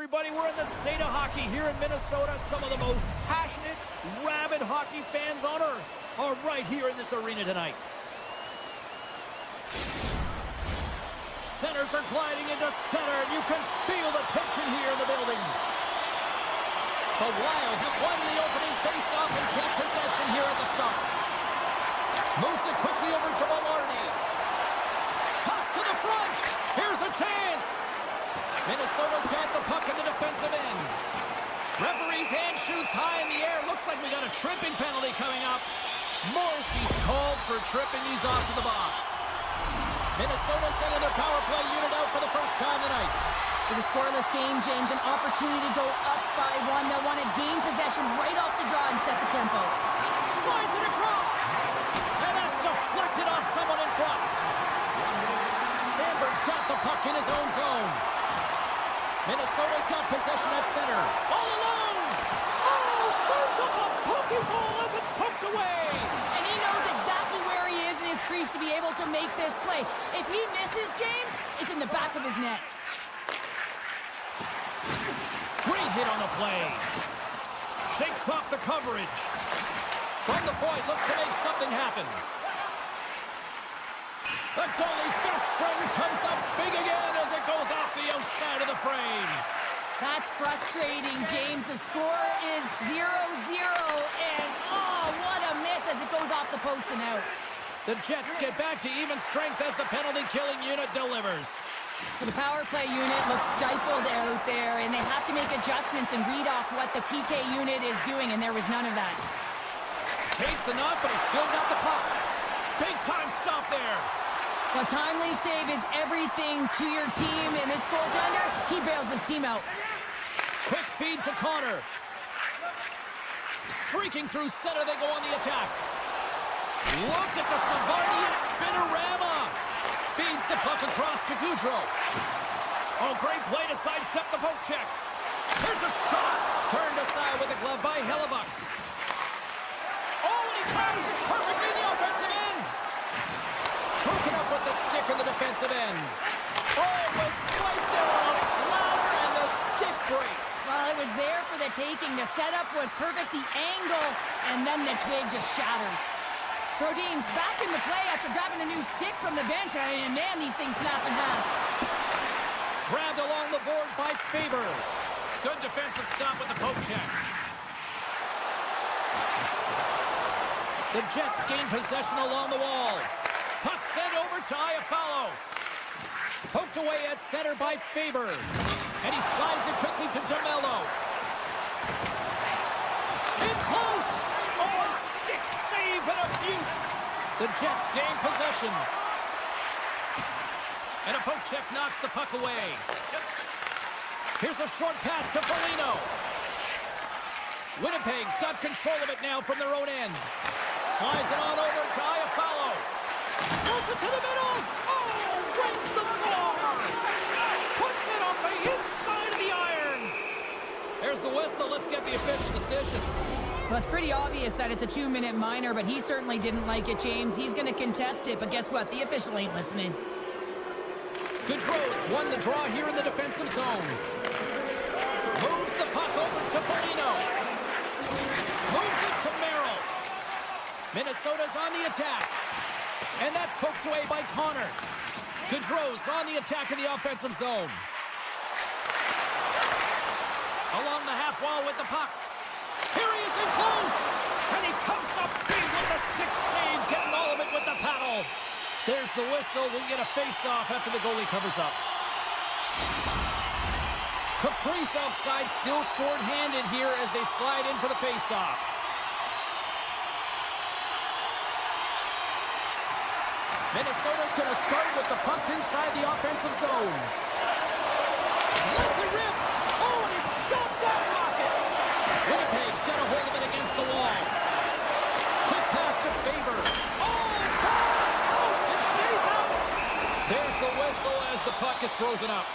everybody. We're in the state of hockey here in Minnesota. Some of the most passionate, rabid hockey fans on earth are right here in this arena tonight. Centers are gliding into center, and you can feel the tension here in the building. The Wild have won the opening faceoff and take possession here at the start. Moves it quickly over to Maloney. Cuts to the front. Here's a chance. Minnesota's got the puck in the defensive end. Referee's hand shoots high in the air. Looks like we got a tripping penalty coming up. Morrissey's called for tripping. He's off to the box. Minnesota sending their power play unit out for the first time tonight. With a scoreless game, James, an opportunity to go up by one. They'll want to gain possession right off the draw and set the tempo. Slides it across. And that's deflected off someone in front. Sandberg's got the puck in his own zone. Minnesota's got possession at center. All alone. Oh, serves up a pokeball as it's poked away. And he knows exactly where he is in his crease to be able to make this play. If he misses, James, it's in the back of his net. Great hit on the play. Shakes off the coverage. From the point, looks to make something happen. The goalie's best friend comes up big again as it goes off the outside of the frame. That's frustrating, James. The score is 0-0, and oh, what a miss as it goes off the post and out. The Jets get back to even strength as the penalty-killing unit delivers. The power play unit looks stifled out there, and they have to make adjustments and read off what the PK unit is doing, and there was none of that. Takes the knock, but he's still got the puck. Big-time stop there. A timely save is everything to your team, and this goaltender, he bails his team out. Quick feed to Connor. Streaking through center, they go on the attack. Look at the Savardian spinorama. Feeds the puck across to Goudreau. Oh, great play to sidestep the poke check. Here's a shot. Turned aside with a glove by Hellebuyck. Oh, and he grabs it perfectly in the offensive end. Broken up with the stick in the defensive end. Oh, it was right there on a platter, and the stick breaks. Well, it was there for the taking. The setup was perfect, the angle, and then the twig just shatters. Brodin's back in the play after grabbing a new stick from the bench, and man, these things snap in half. Grabbed along the boards by Faber. Good defensive stop with the poke check. The Jets gain possession along the wall. Puck sent over to YFalubaz. Poked away at center by Faber. And he slides it quickly to DeMello. In close. Oh, stick save and a beaut. The Jets gain possession. And a poke check knocks the puck away. Here's a short pass to Foligno. Winnipeg's got control of it now from their own end. Slides it on over to YFalubaz. Goes it to the middle. Oh, rings the bar. Puts it on the inside of the iron. There's the whistle. Let's get the official decision. Well, it's pretty obvious that it's a 2-minute minor, but he certainly didn't like it, James. He's going to contest it, but guess what? The official ain't listening. Goudreau's won the draw here in the defensive zone. Moves the puck over to Foligno. Moves it to Merrill. Minnesota's on the attack. And that's poked away by Connor. Goudreau's on the attack in the offensive zone. Along the half wall with the puck. Here he is in close. And he comes up big with the stick save, getting all of it with the paddle. There's the whistle. We'll get a face-off after the goalie covers up. Caprice offside, still short-handed here as they slide in for the face-off. Minnesota's going to start with the puck inside the offensive zone. Lets it rip. Oh, and he stopped that rocket. Winnipeg's got a hold of it against the wall. Quick pass to Faber. Oh, out. It stays out. There's the whistle as the puck is frozen up.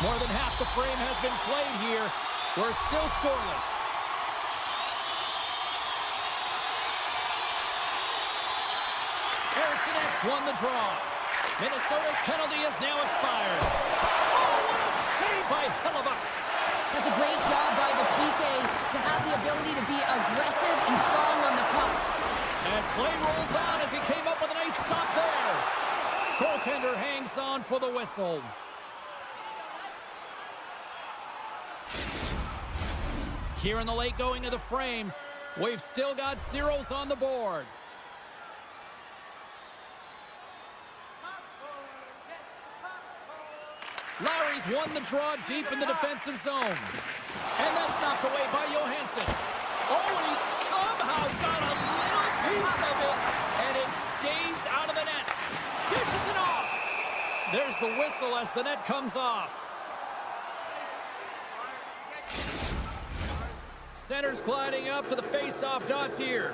More than half the frame has been played here. We're still scoreless. Won the draw. Minnesota's penalty is now expired. Oh, what a save by YFalubaz. That's a great job by the PK to have the ability to be aggressive and strong on the puck. And play rolls on as he came up with a nice stop there. Goaltender hangs on for the whistle. Here in the late going of the frame, we've still got zeros on the board. Larry's won the draw deep in the defensive zone. And that's knocked away by Johansson. Oh, and he somehow got a little piece of it, and it stays out of the net. Dishes it off. There's the whistle as the net comes off. Center's gliding up to the face-off dots here.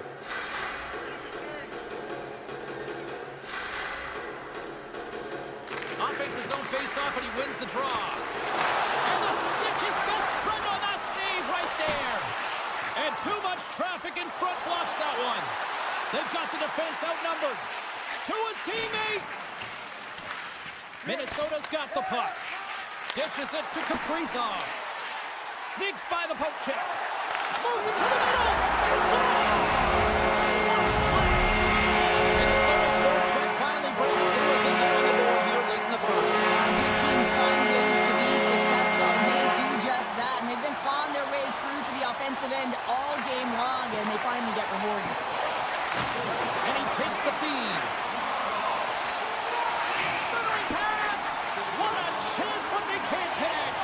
Offense his own face-off, and he wins the draw. And the stick, his best friend on that save right there. And too much traffic in front blocks that one. They've got the defense outnumbered. To his teammate. Minnesota's got the puck. Dishes it to Kaprizov. Sneaks by the poke check. Moves it to the middle. He scores! Minnesota's forecheck finally breaks through as they get on the board here late in the first. Good teams find ways to be successful, and they do just that. And they've been clawing their way through to the offensive end all game long, and they finally get rewarded. And he takes the feed. Centering pass. What a chance, but they can't connect.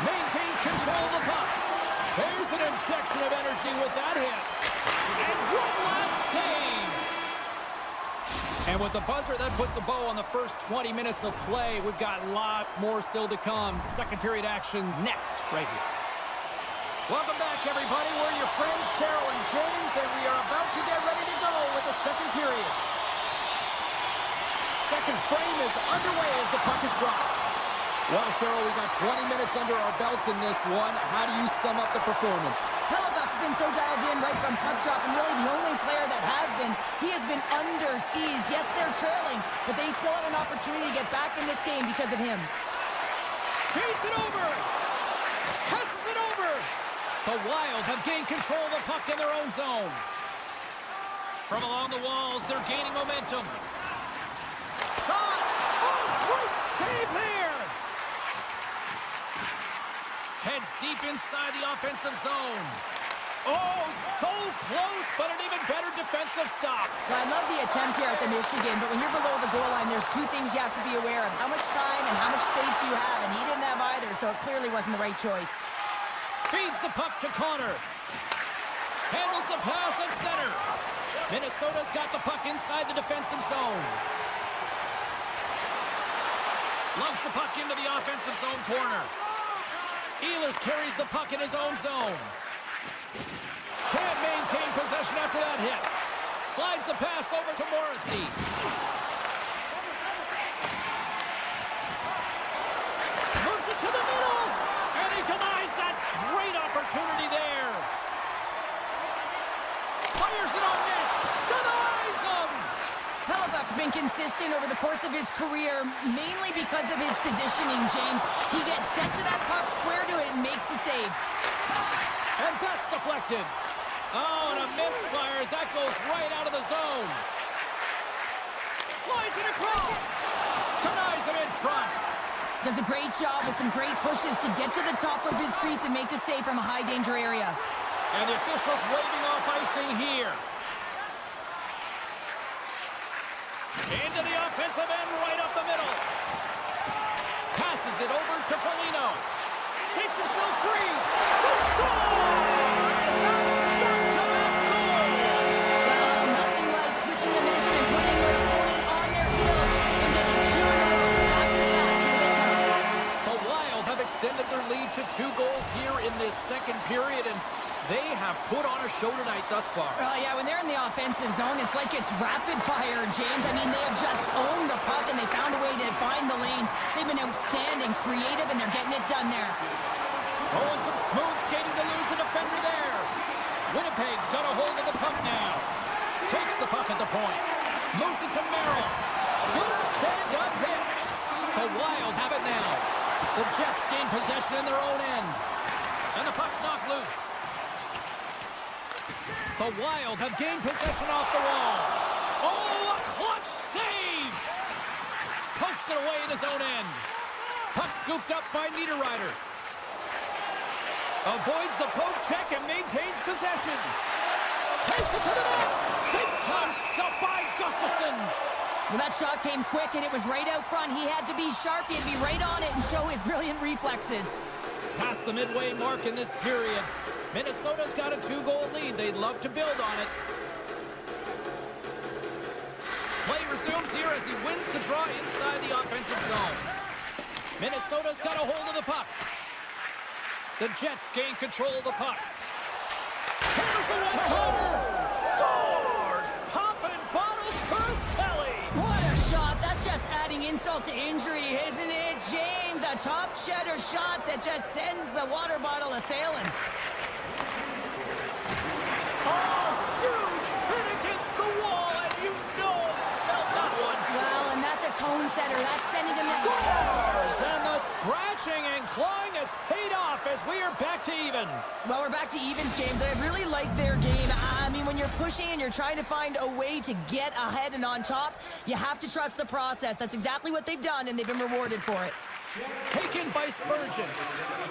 Maintains control of the puck. There's an injection of energy with that hit. And one last save. And with the buzzer, that puts a bow on the first 20 minutes of play. We've got lots more still to come. Second period action next, right here. Welcome back, everybody. We're your friends, Cheryl and James, and we are about to get ready to go with the second period. Second frame is underway as the puck is dropped. Well, Cheryl, we got 20 minutes under our belts in this one. How do you sum up the performance? YFalubaz's been so dialed in right from puck drop, and really the only player that has been. He has been under siege. Yes, they're trailing, but they still have an opportunity to get back in this game because of him. Feeds it over. Passes it over. The Wild have gained control of the puck in their own zone. From along the walls, they're gaining momentum. Shot! Oh, great save there! Heads deep inside the offensive zone. Oh, so close, but an even better defensive stop. Well, I love the attempt here at the Michigan, but when you're below the goal line, there's two things you have to be aware of. How much time and how much space you have, and he didn't have either, so it clearly wasn't the right choice. Feeds the puck to Connor. Handles the pass at center. Minnesota's got the puck inside the defensive zone. Lugs the puck into the offensive zone corner. Ehlers carries the puck in his own zone. Can't maintain possession after that hit. Slides the pass over to Morrissey. Moves it to the middle. And he denies that great opportunity there. Fires it on net. Denies him. YFalubaz's been consistent over the course of his career, mainly because of his positioning, James. He gets set to that puck, square to it, and makes the save. And that's deflected. Oh, and a misfire as that goes right out of the zone. Slides it across. Denies him in front. Does a great job with some great pushes to get to the top of his crease and make the save from a high-danger area. And the officials waving off icing here. Into the offensive end, right up the middle. Passes it over to Foligno. Shakes himself free. The score! And that's back-to-back goals! Well, nothing like switching momentum and putting your opponent on their heels and getting two in a row back-to-back. Here they come. The Wild have extended their lead to 2 goals here in this second period, and they have put on a show tonight thus far. Yeah, when they're in the offensive zone, it's like it's rapid fire, James. I mean, they have just owned the puck, and they found a way to find the lanes. They've been outstanding, creative, and they're getting it done there. Oh, and some smooth skating to lose the defender there. Winnipeg's got a hold of the puck now. Takes the puck at the point. Moves it to Merrill. Good stand-up hit. The Wild have it now. The Jets gain possession in their own end. And the puck's knocked loose. The Wild have gained possession off the wall. Oh, a clutch save! Punched it away in his own end. Puck scooped up by Niederreiter. Avoids the poke check and maintains possession. Takes it to the net. Big time stuff by Gustafsson. Well, that shot came quick, and it was right out front. He had to be sharp. He had to be right on it and show his brilliant reflexes. Past the midway mark in this period. Minnesota's got a 2-goal lead. They'd love to build on it. Play resumes here as he wins the draw inside the offensive zone. Minnesota's got a hold of the puck. The Jets gain control of the puck. Here's the one-timer! Scores! Poppin' bottles for Selly! What a shot. That's just adding insult to injury, isn't it, James? A top cheddar shot that just sends the water bottle a-sailing. Oh, huge hit against the wall, and you know felt that one. Well, and that's a tone setter. That's sending him to Scores! And the scratching and clawing has paid off as we are back to even. Well, we're back to evens, James. I really like their game. I mean, when you're pushing and you're trying to find a way to get ahead and on top, you have to trust the process. That's exactly what they've done, and they've been rewarded for it. Taken by Spurgeon.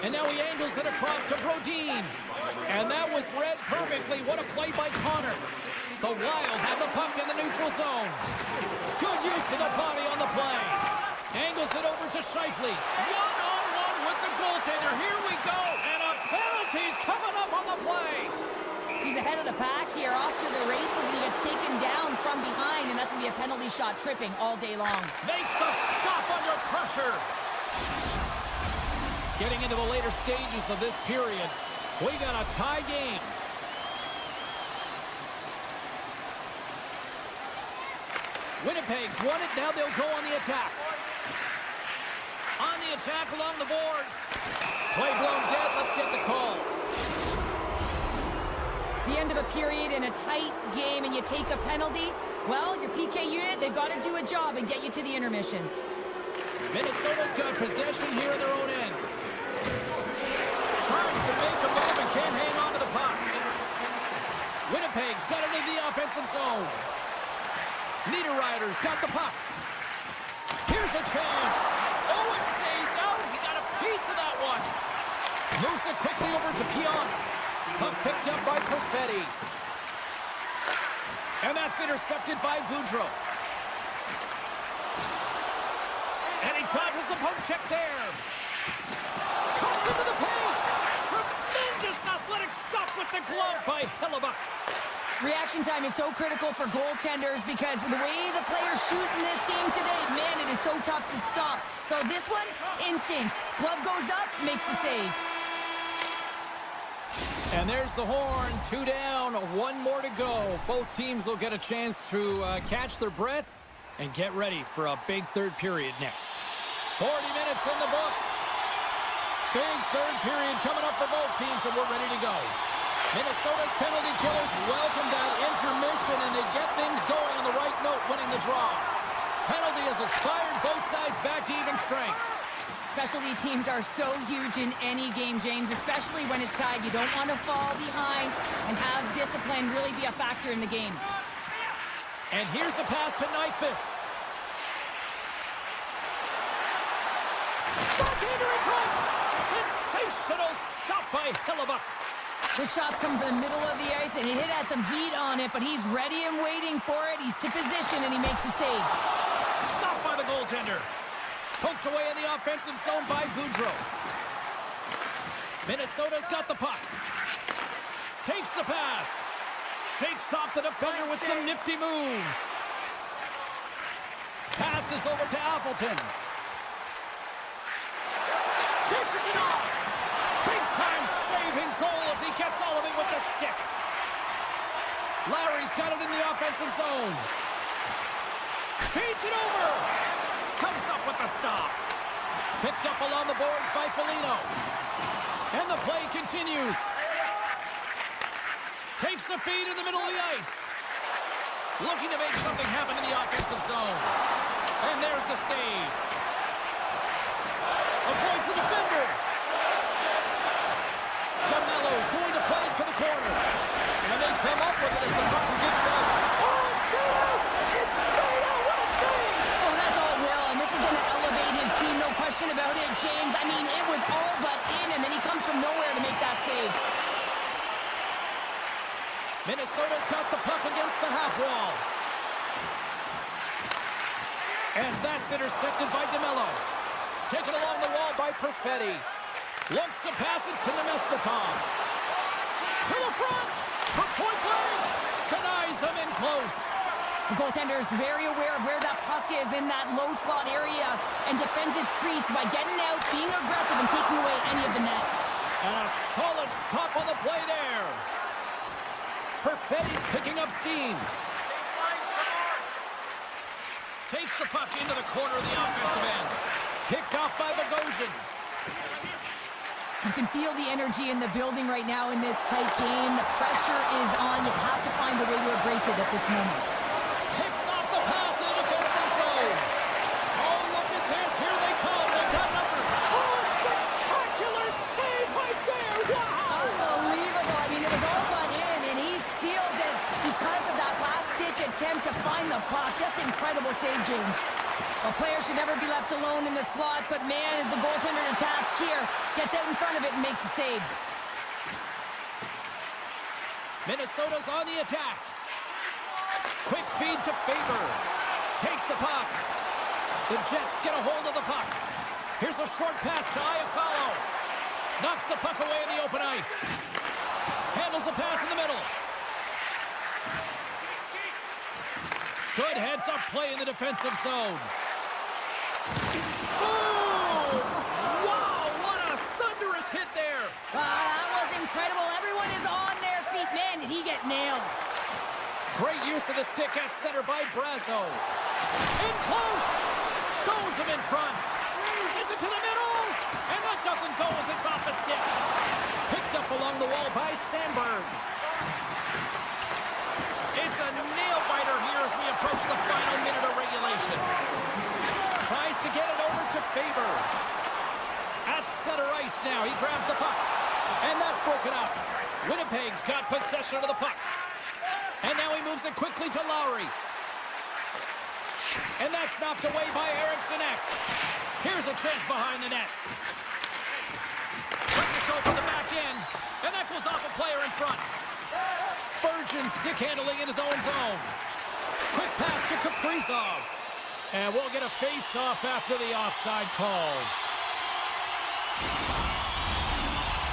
And now he angles it across to Brodin. And that was read perfectly. What a play by Connor. The Wild have the puck in the neutral zone. Good use of the body on the play. Angles it over to Scheifele. One-on-one with the goaltender. Here we go. And a penalty's coming up on the play. He's ahead of the pack here, off to the races, and he gets taken down from behind, and that's going to be a penalty shot, tripping all day long. Makes the stop under pressure. Getting into the later stages of this period, we got a tie game. Winnipeg's won it. Now they'll go on the attack. On the attack along the boards. Play blown dead. Let's get the call. The end of a period in a tight game, and you take a penalty. Well, your PK unit, they've got to do a job and get you to the intermission. Minnesota's got possession here in their own end. Tries to make a move and can't hang on to the puck. Winnipeg's got it in the offensive zone. Niederreiter's got the puck. Here's a chance. Oh, it stays out. He got a piece of that one. Moves it quickly over to Pionk. Puck picked up by Perfetti. And that's intercepted by Goudreau. And he dodges the poke check there. Comes into the paint. Tremendous athletic stop with the glove by Hellebuyck. Reaction time is so critical for goaltenders because the way the players shoot in this game today, man, it is so tough to stop. So this one, instincts. Glove goes up, makes the save. And there's the horn. 2 down, 1 more to go. Both teams will get a chance to catch their breath and get ready for a big third period next. 40 minutes in the books. Big third period coming up for both teams, and we're ready to go. Minnesota's penalty killers welcome that intermission, and they get things going on the right note, winning the draw. Penalty has expired. Both sides back to even strength. Specialty teams are so huge in any game, James, especially when it's tied. You don't want to fall behind and have discipline really be a factor in the game. And here's the pass to Nyquist. Backhander in front. Sensational stop by Hellebuyck. The shot's coming from the middle of the ice, and it has some heat on it, but he's ready and waiting for it. He's to position, and he makes the save. Stopped by the goaltender. Poked away in the offensive zone by Goudreau. Minnesota's got the puck. Takes the pass. Shakes off the defender with some nifty moves. Passes over to Appleton. Dishes it off. Big-time saving goal as he gets all of it with the stick. Larry's got it in the offensive zone. Feeds it over. Comes up with the stop. Picked up along the boards by Foligno. And the play continues. Takes the feed in the middle of the ice. Looking to make something happen in the offensive zone. And there's the save. Avoids the defender. DeMello's going to play to the corner. And they come up with it as the puck skips out. Oh, it's stayed out! It's stayed out! What a save! Oh, that's all well, and this is going to elevate his team, no question about it, James. I mean, it was all but in, and then he comes from nowhere to make that save. Minnesota's got the puck against the half wall. And that's intercepted by DeMello. Taken along the wall by Perfetti. Looks to pass it to Nemestikov. To the front! For point blank! Denies him in close. The goaltender is very aware of where that puck is in that low slot area and defends his crease by getting out, being aggressive, and taking away any of the net. And a solid stop on the play there. Perfetti's picking up steam. Takes the puck into the corner of the offensive end. Picked off by Bogosian. You can feel the energy in the building right now in this tight game. The pressure is on. You have to find a way to embrace it at this moment. Picks off the pass in the defensive zone. Oh, look at this. Here they come. They've got numbers. Oh, a spectacular save right there. Wow. Unbelievable. I mean, it was all but in, and he steals it because of that last-ditch attempt to find the puck. Just incredible save, James. A player should never be left alone in the slot, but man, is the goaltender to task here. Gets out in front of it and makes the save. Minnesota's on the attack. Quick feed to Faber. Takes the puck. The Jets get a hold of the puck. Here's a short pass to YFalubaz. Knocks the puck away in the open ice. Handles the pass in the middle. Good heads-up play in the defensive zone. Oh! Wow, what a thunderous hit there. That was incredible. Everyone is on their feet. Man, did he get nailed. Great use of the stick at center by Brazo. In close. Stones him in front. Sends it to the middle. And that doesn't go as it's off the stick. Picked up along the wall by Sandberg. It's a nail-biter here as we approach the final minute of regulation. Tries to get it over to Faber. At center ice now. He grabs the puck. And that's broken up. Winnipeg's got possession of the puck. And now he moves it quickly to Lowry. And that's knocked away by Eriksson Ek. Here's a chance behind the net. Lets it go for the back end. And that goes off a player in front. Spurgeon stick handling in his own zone. Quick pass to Kaprizov. And we'll get a face-off after the offside call.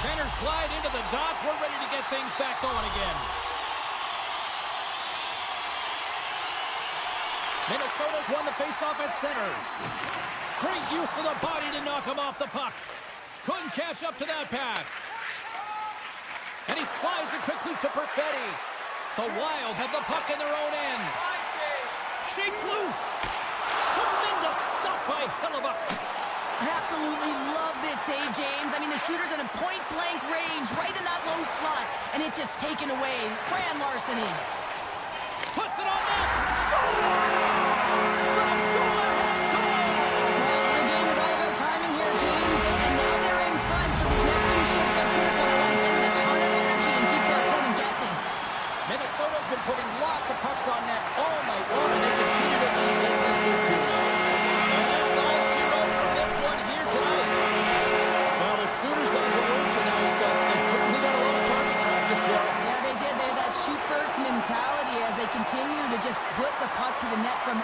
Centers glide into the dots. We're ready to get things back going again. Minnesota's won the face-off at center. Great use of the body to knock him off the puck. Couldn't catch up to that pass. And he slides it quickly to Perfetti. The Wild have the puck in their own end. Shakes loose. Tremendous stop by Hellebuyck. I absolutely love this save, James. I mean, the shooter's in a point-blank range, right in that low slot, and it's just taken away. Grand larceny. Puts it on net. Scores! The go-ahead goal! Well, the game is all about timing here, James, and now they're in front, so these next two shifts are critical. They want to put in a ton of energy and keep their opponent guessing. Minnesota's been putting lots of pucks on net all night long, and they continue to lead in this third period. And that's all she wrote from this one here tonight. Well, the shooters on to work tonight. They certainly got a lot of target practice here. Yeah, they did. They had that shoot-first mentality as they continue to just put the puck to the net from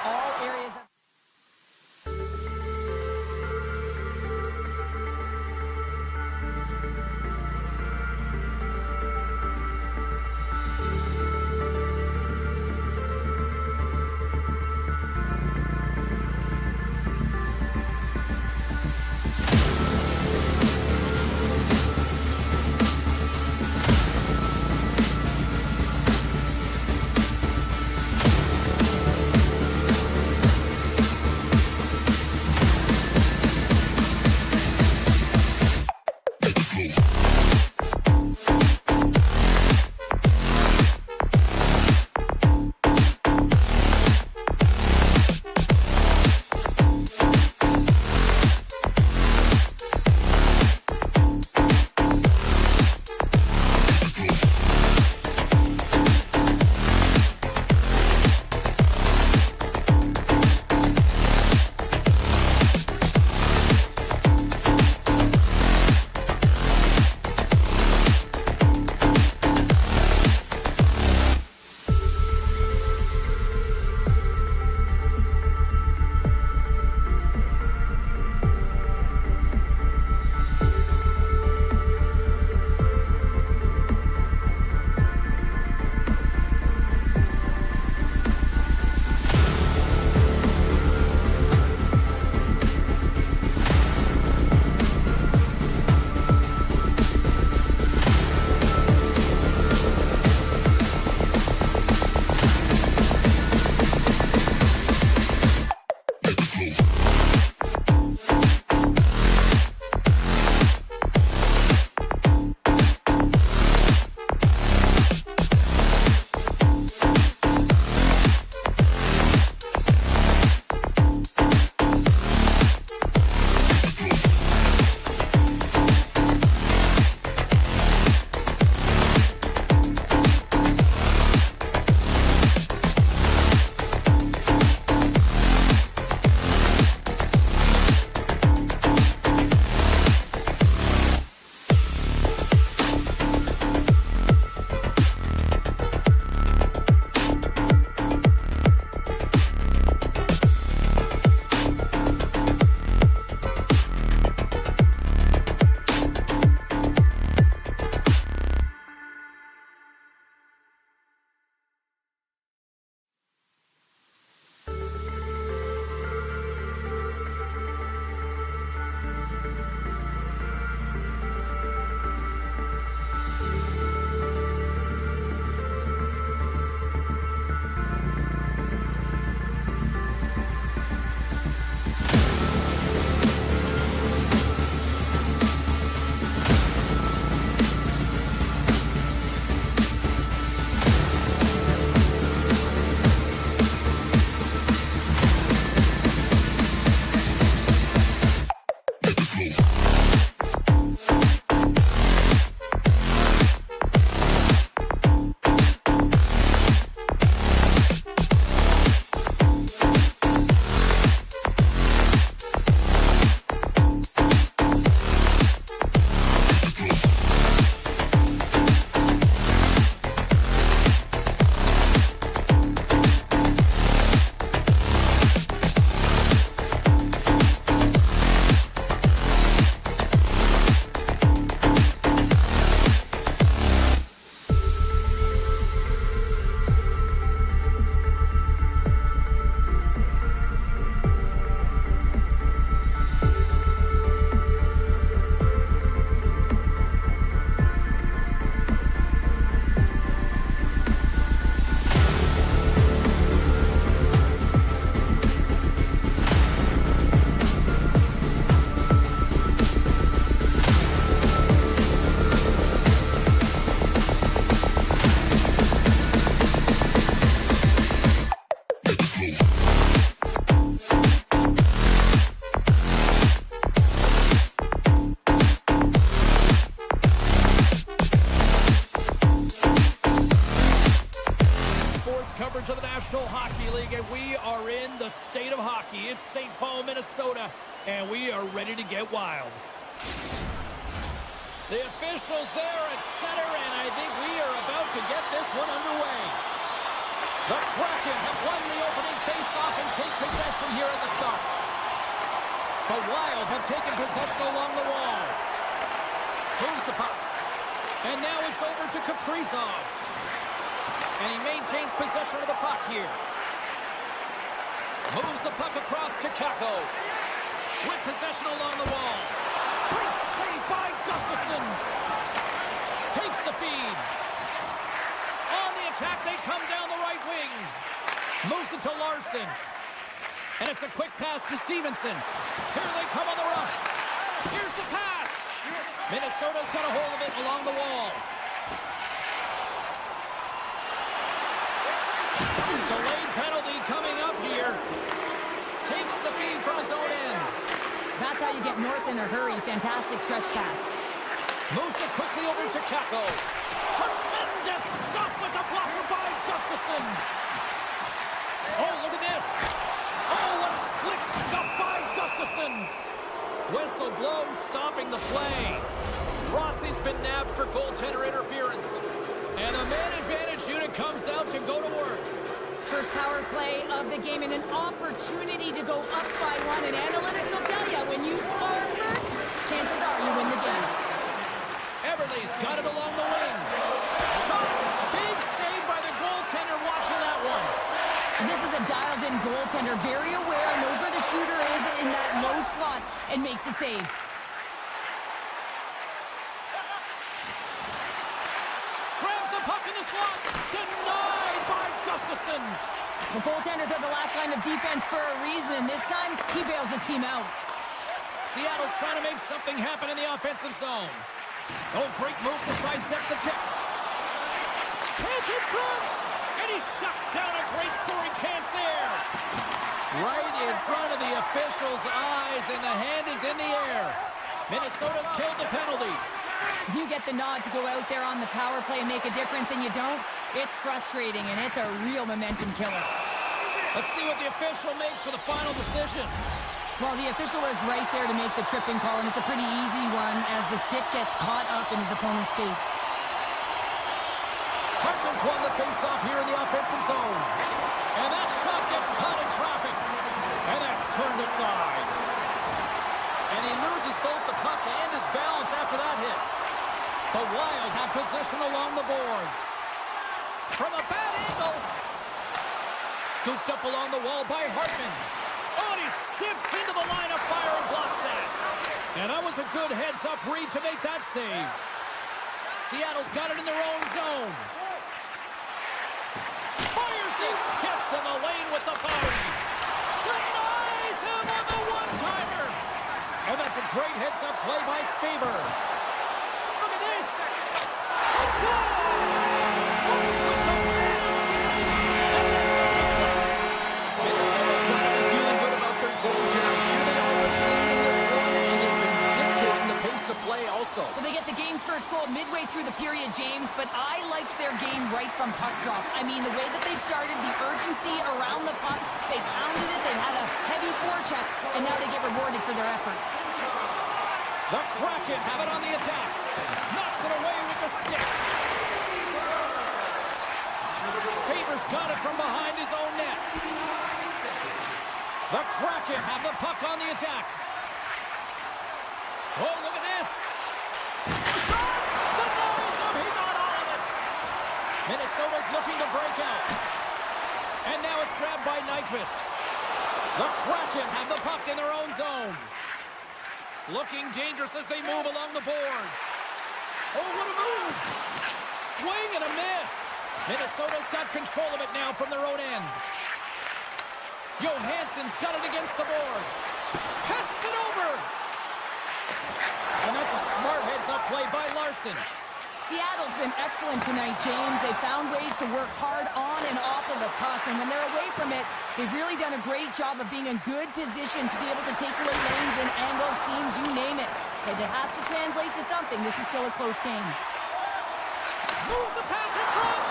hockey. It's St. Paul, Minnesota, and we are ready to get wild. The officials there at center, and I think we are about to get this one underway. The Kraken have won the opening face-off and take possession here at the start. The Wild have taken possession along the wall. Moves the puck. And now it's over to Kaprizov. And he maintains possession of the puck here. Moves the puck across to Kako. With possession along the wall. Great save by Gustafsson. Takes the feed. On the attack, they come down the right wing. Moves it to Larson. And it's a quick pass to Stevenson. Here they come on the rush. Here's the pass. Minnesota's got a hold of it along the wall. Delayed penalty coming up here. Takes the feed from his own end. That's how you get north in a hurry. Fantastic stretch pass. Moves it quickly over to Kako. Tremendous stop with the blocker by Gustafsson. Oh, look at this. Oh, what a slick stop by Gustafsson. Whistle blown, stopping the play. Rossi's been nabbed for goaltender interference. And the man advantage unit comes out to go to work. First power play of the game and an opportunity to go up by one. And analytics will tell you, when you score first, chances are you win the game. Everly's got it along the wing. Shot. Big save by the goaltender watching that one. And this is a dialed-in goaltender, very aware, knows where the shooter is in that low slot, and makes the save. Grabs the puck in the slot. Denied by Gustafsson. The goaltenders are the last line of defense for a reason. This time, he bails his team out. Seattle's trying to make something happen in the offensive zone. Oh, great move to sidestep the check. Chance in front. And he shuts down a great scoring chance there. Right in front of the officials' eyes, and the hand is in the air. Minnesota's killed the penalty. You get the nod to go out there on the power play and make a difference, and you don't. It's frustrating, and it's a real momentum killer. Let's see what the official makes for the final decision. Well, the official was right there to make the tripping call, and it's a pretty easy one as the stick gets caught up in his opponent's skates. Hartman's won the face-off here in the offensive zone. And that shot gets caught in traffic. And that's turned aside. And he loses both the puck and his balance after that hit. The Wild have possession along the boards. From a bad angle. Scooped up along the wall by Hartman. Oh, and he steps into the line of fire and blocks that. And that was a good heads-up read to make that save. Seattle's got it in their own zone. Fires it. Gets in the lane with the body. Denies him on the one-timer. And that's a great heads-up play by Faber. Look at this. Let's go! Minnesota's got to be feeling good about their goal tonight. Here they are leading this one, and they've been dictating the pace of play also. Well, they get the game's first goal midway through the period, James, but I liked their game right from puck drop. I mean, the way that they started, the urgency around the puck, they pounded it, they had a heavy forecheck, and now they get rewarded for their efforts. The Kraken have it on the attack. Knocks it away with the stick. Faber's got it from behind his own net. The Kraken have the puck on the attack. Oh, look at this. Shot! Denies him. He got all of it. Minnesota's looking to break out. And now it's grabbed by Nyquist. The Kraken have the puck in their own zone. Looking dangerous as they move along the boards. Oh, what a move. Swing and a miss. Minnesota's got control of it now from their own end. Johansson's got it against the boards. Passes it over. And that's a smart heads-up play by Larson. Seattle's been excellent tonight, James. They found ways to work hard on and off of the puck, and when they're away from it, they've really done a great job of being in good position to be able to take away lanes and angles, seams, you name it. But it has to translate to something. This is still a close game. Moves the pass in front.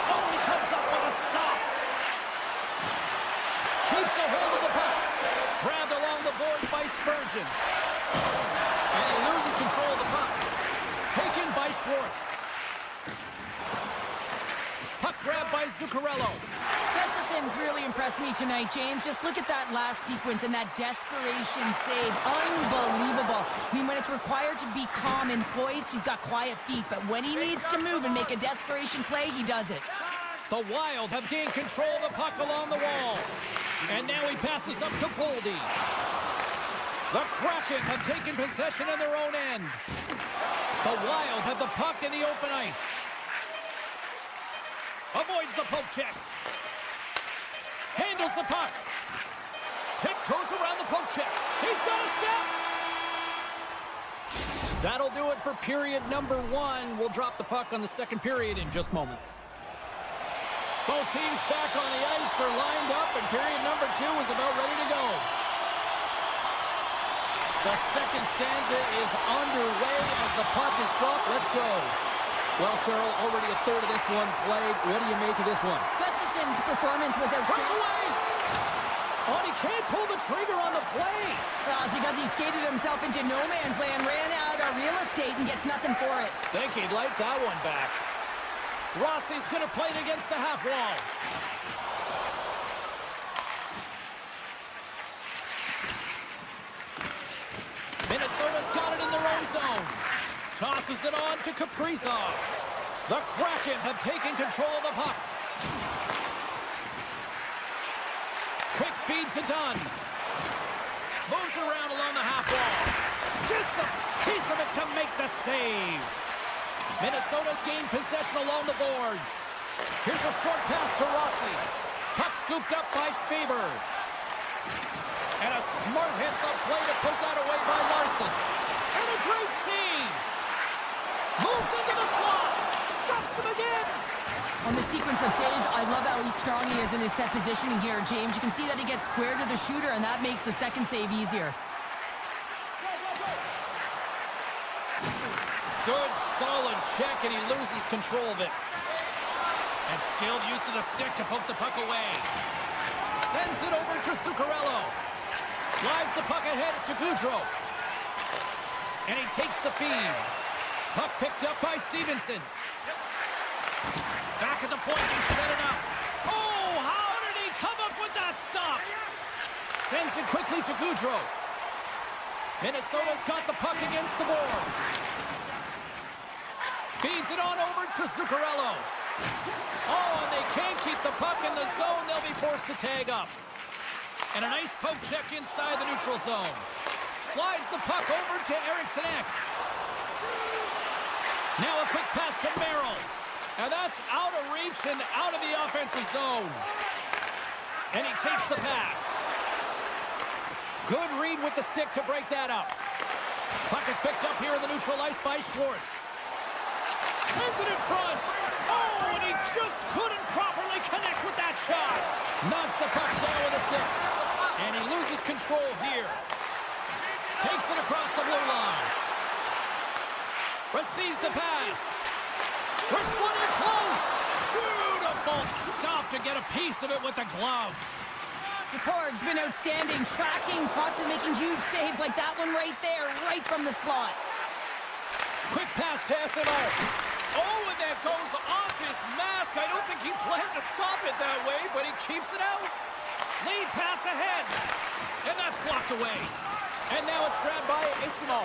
Oh, he comes up with a stop. Keeps a hold of the puck. Grabbed along the board by Spurgeon. And he loses control of the puck. Taken by Schwartz. Puck grabbed by Zuccarello. Gustafson's really impressed me tonight, James. Just look at that last sequence and that desperation save. Unbelievable. I mean, when it's required to be calm and poised, he's got quiet feet. But when he needs to move and make a desperation play, he does it. The Wild have gained control of the puck along the wall. And now he passes up to Boldy. The Kraken have taken possession in their own end. The Wild have the puck in the open ice. Avoids the poke check. Handles the puck. Tiptoes around the poke check. He's got a step. That'll do it for period number 1. We'll drop the puck on the second period in just moments. Both teams back on the ice are lined up, and period number 2 is about ready to go. The second stanza is underway as the puck is dropped. Let's go. Well, Cheryl, already a third of this one played. What do you make of this one? Gustafson's performance was outstanding. Breakaway! Oh, he can't pull the trigger on the play. Well, it's because he skated himself into no man's land, ran out of real estate, and gets nothing for it. Think he'd like that one back. Rossi's going to play it against the half wall. Minnesota's got it in their own zone. Tosses it on to Kaprizov. The Kraken have taken control of the puck. Quick feed to Dunn. Moves around along the half wall. Gets a piece of it to make the save. Minnesota's gained possession along the boards. Here's a short pass to Rossi. Puck scooped up by Faber. And a smart heads-up play to poke that away by Larson. And a great save. Moves into the slot. Stuffs him again. On the sequence of saves, I love how strong he is in his set positioning here, James. You can see that he gets square to the shooter, and that makes the second save easier. Good, solid check, and he loses control of it. And skilled use of the stick to poke the puck away. Sends it over to Zuccarello. Slides the puck ahead to Gaudreau. And he takes the feed. Puck picked up by Stevenson. Back at the point, he set it up. Oh, how did he come up with that stop? Sends it quickly to Gaudreau. Minnesota's got the puck against the boards. Feeds it on over to Zuccarello. Oh, and they can't keep the puck in the zone. They'll be forced to tag up. And a nice poke check inside the neutral zone. Slides the puck over to Eriksson Ek. Now a quick pass to Merrill. And that's out of reach and out of the offensive zone. And he takes the pass. Good read with the stick to break that up. Puck is picked up here in the neutral ice by Schwartz. Sends it in front. Oh, and he just couldn't properly connect with that shot. Knocks the puck down with a stick. And he loses control here. Takes it across the blue line. Receives the pass. We're swimming close. Beautiful stop to get a piece of it with the glove. Picard's been outstanding, tracking pucks and making huge saves like that one right there, right from the slot. Quick pass to SMO. Oh, and that goes off his mask. I don't think he planned to stop it that way, but he keeps it out. Lead pass ahead. And that's blocked away. And now it's grabbed by Isimo.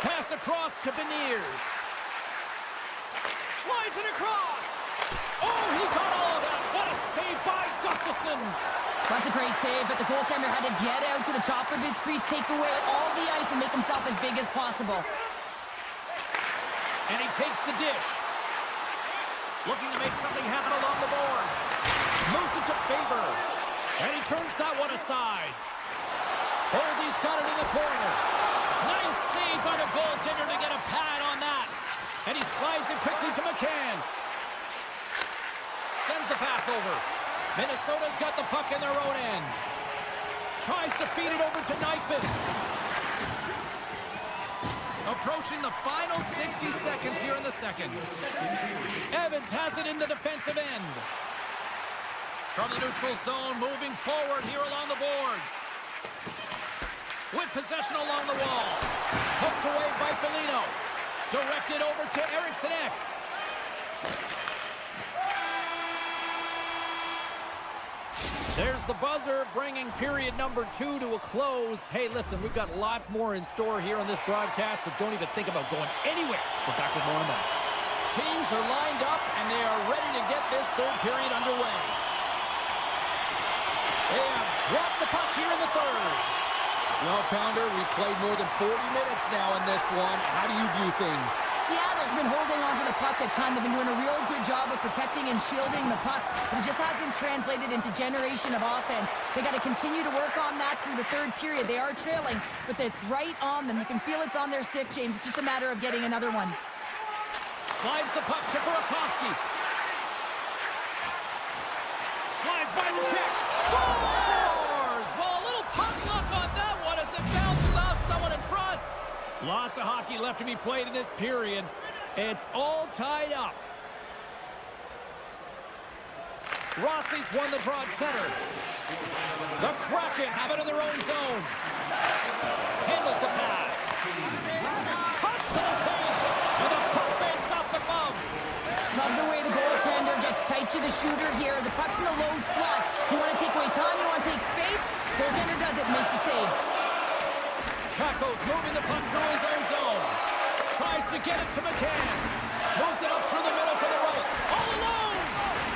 Pass across to Beniers. Slides it across. Oh, he got all of that. What a save by Gustafson. That's a great save, but the goaltender had to get out to the top of his crease, take away all the ice, and make himself as big as possible. And he takes the dish. Looking to make something happen along the boards. Moves it to Faber. And he turns that one aside. Boldy's got it in the corner. Nice save by the goaltender to get a pad on that. And he slides it quickly to McCann. Sends the pass over. Minnesota's got the puck in their own end. Tries to feed it over to Nyquist. Approaching the final 60 seconds here in the second. Evans has it in the defensive end. From the neutral zone, moving forward here along the boards. with possession along the wall. Poked away by Foligno. Directed over to Eriksson. There's the buzzer, bringing period number 2 to a close. Hey, listen, we've got lots more in store here on this broadcast, so don't even think about going anywhere. We're back with more in a moment. Teams are lined up, and they are ready to get this third period underway. They have dropped the puck here in the third. Well, Pounder, we've played more than 40 minutes now in this one. How do you view things? Seattle's been holding on to the puck a ton. They've been doing a real good job of protecting and shielding the puck, but it just hasn't translated into generation of offense. They got to continue to work on that through the third period. They are trailing, but it's right on them. You can feel it's on their stick, James. It's just a matter of getting another one. Slides the puck to Burakovsky. Slides by the check. Scores! Well, a little puck luck on that one as it bounces off someone in front. Lots of hockey left to be played in this period. It's all tied up. Rossi's won the draw at center. The Kraken have it in their own zone. Handles the pass. Cuts to the paint. And the puck banks off the bum. Love the way the goaltender gets tight to the shooter here. The puck's in the low slot. You want to take away time, you want to take space. Goaltender does it, makes the save. Kakko's moving the puck through his own zone. Tries to get it to McCann. Moves it up through the middle to the right. All alone!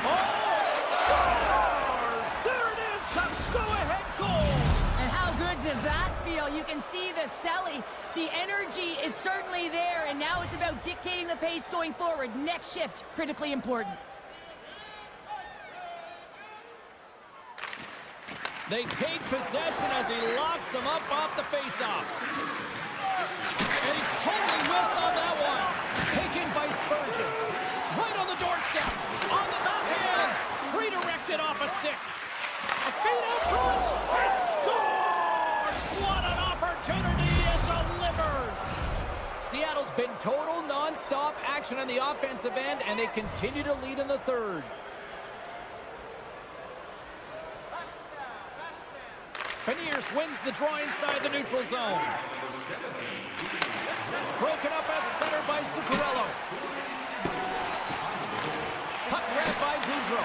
Oh! Scores! There it is! The go-ahead goal! And how good does that feel? You can see the selling. The energy is certainly there, and now it's about dictating the pace going forward. Next shift, critically important. They take possession as he locks him up off the faceoff. And he totally whiffs on that one. Taken by Spurgeon. Right on the doorstep. On the backhand. Redirected off a stick. A feed out front. And scores! What an opportunity, and delivers! Seattle's been total non-stop action on the offensive end, and they continue to lead in the third. Beniers wins the draw inside the neutral zone. Broken up at center by Zuccarello. Puck grabbed by Boudreau.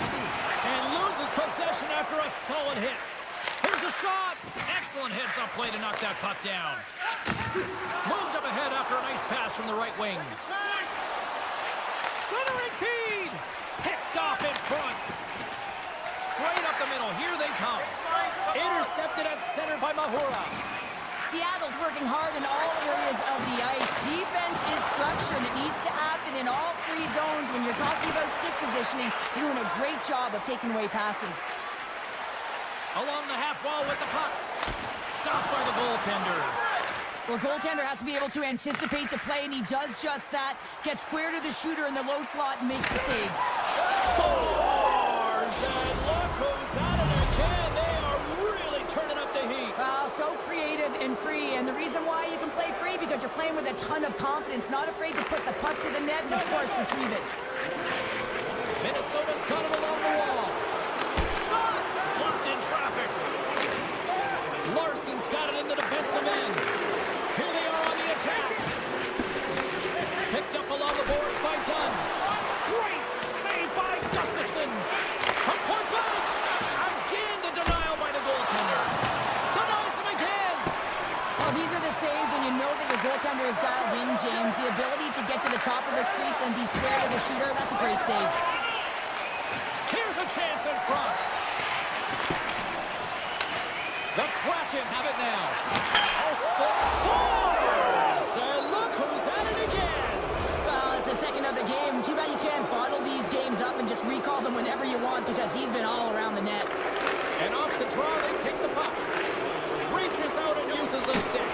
And loses possession after a solid hit. Here's a shot. Excellent heads-up play to knock that puck down. Moved up ahead after a nice pass from the right wing. Centering feed. Picked off in front. Straight up the middle. Here they come. Intercepted at center by Mahura. Seattle's working hard in all areas of the ice. Defense is structured. It needs to happen in all three zones. When you're talking about stick positioning, you're doing a great job of taking away passes. Along the half wall with the puck. Stopped by the goaltender. Well, goaltender has to be able to anticipate the play, and he does just that. Gets square to the shooter in the low slot and makes the save. Scores! And look who's at it again. They are really turning up the heat. Well, so creative and free, and the reason why you can play free, because you're playing with a ton of confidence, not afraid to put the puck to the net and, of course, retrieve it. Minnesota's got him along the wall. Shot! Blocked in traffic. Larson's got it in the defensive end. Here they are on the attack. Picked up along the boards by Dunn. Great save by Gustafsson. From point blank. Again, the denial by the goaltender. Denies him again. Well, these are the saves when you know that your goaltender is dialed in, James. The ability to get to the top of the crease and be square to the shooter, that's a great save. Here's a chance in front. The Kraken have it now. Scores! And look who's at it again. Well, it's the second of the game. Too bad you can't bottle these games up and just recall them whenever you want, because he's been all around the net. And off the draw, they take the puck. Reaches out and uses the stick.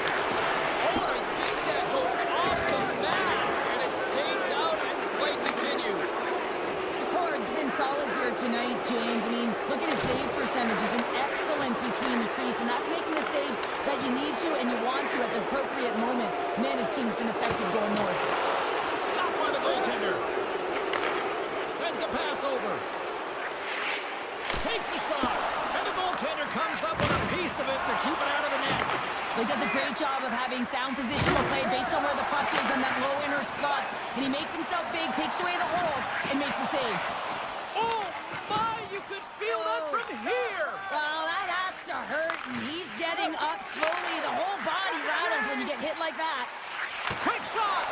Oh, I think that goes off the mask, and it stays out, and play continues. The cord's been solid here tonight, James. I mean, look at his save percentage. He's been excellent between the crease, and that's making the saves that you need to and you want to at the appropriate moment. Man, his team's been effective going north. Stopped by the goaltender. Sends a pass over. Takes a shot, and the goaltender comes up with a piece of it to keep it out of the net. He does a great positional play based on where the puck is in that low inner slot. And he makes himself big, takes away the holes, and makes a save. Oh, my! You could feel that from here! Well, that has to hurt, and he's getting up slowly. The whole body rattles when you get hit like that. Quick shot!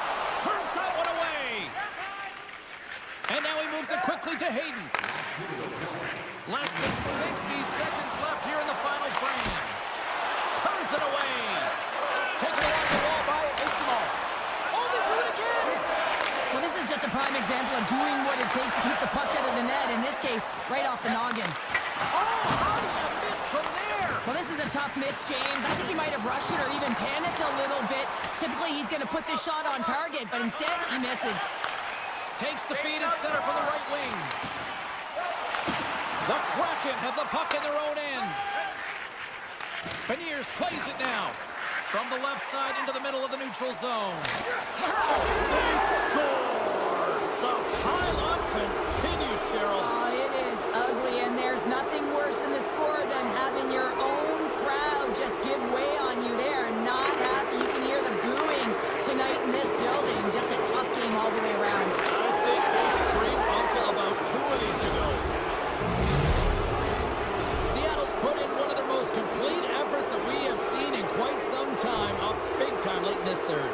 Turns that one away! And now he moves it quickly to Hayden. Less than 60 seconds left here in the final frame. Turns it away. Taken along the wall by Ismo. Oh, they do it again! Well, this is just a prime example of doing what it takes to keep the puck out of the net. In this case, right off the noggin. Oh, how do you miss from there? Well, this is a tough miss, James. I think he might have rushed it or even panicked a little bit. Typically, he's going to put this shot on target, but instead, he misses. Takes the feed at center from the right wing. The Kraken have the puck in their own end. Beniers plays it now. From the left side into the middle of the neutral zone. They score! The pile-on continues, Cheryl. Oh, it is ugly, and there's nothing worse in the score than having your own crowd just give way on you. They are not happy. You can hear the booing tonight in this building. Just a tough game all the way around. I think they screamed uncle about 2 of these ago. Seattle's put in one of their most complete efforts that we have seen in quite some time. Up big time late in this third.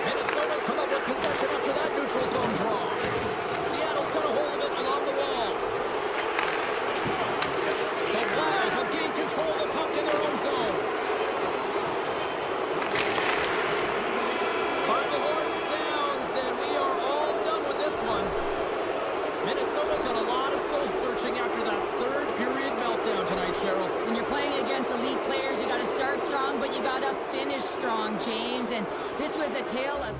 Minnesota's come up with possession after that neutral zone draw. Seattle's got a hold of it along the wall. The Wild have gained control of the puck in their own zone. Final horn sounds, and we are all done with this one. Minnesota's done a lot of soul-searching after that third period meltdown tonight, Cheryl. When you're playing against elite players, you got to start strong, but you got to finish strong, James. And this was a tale of...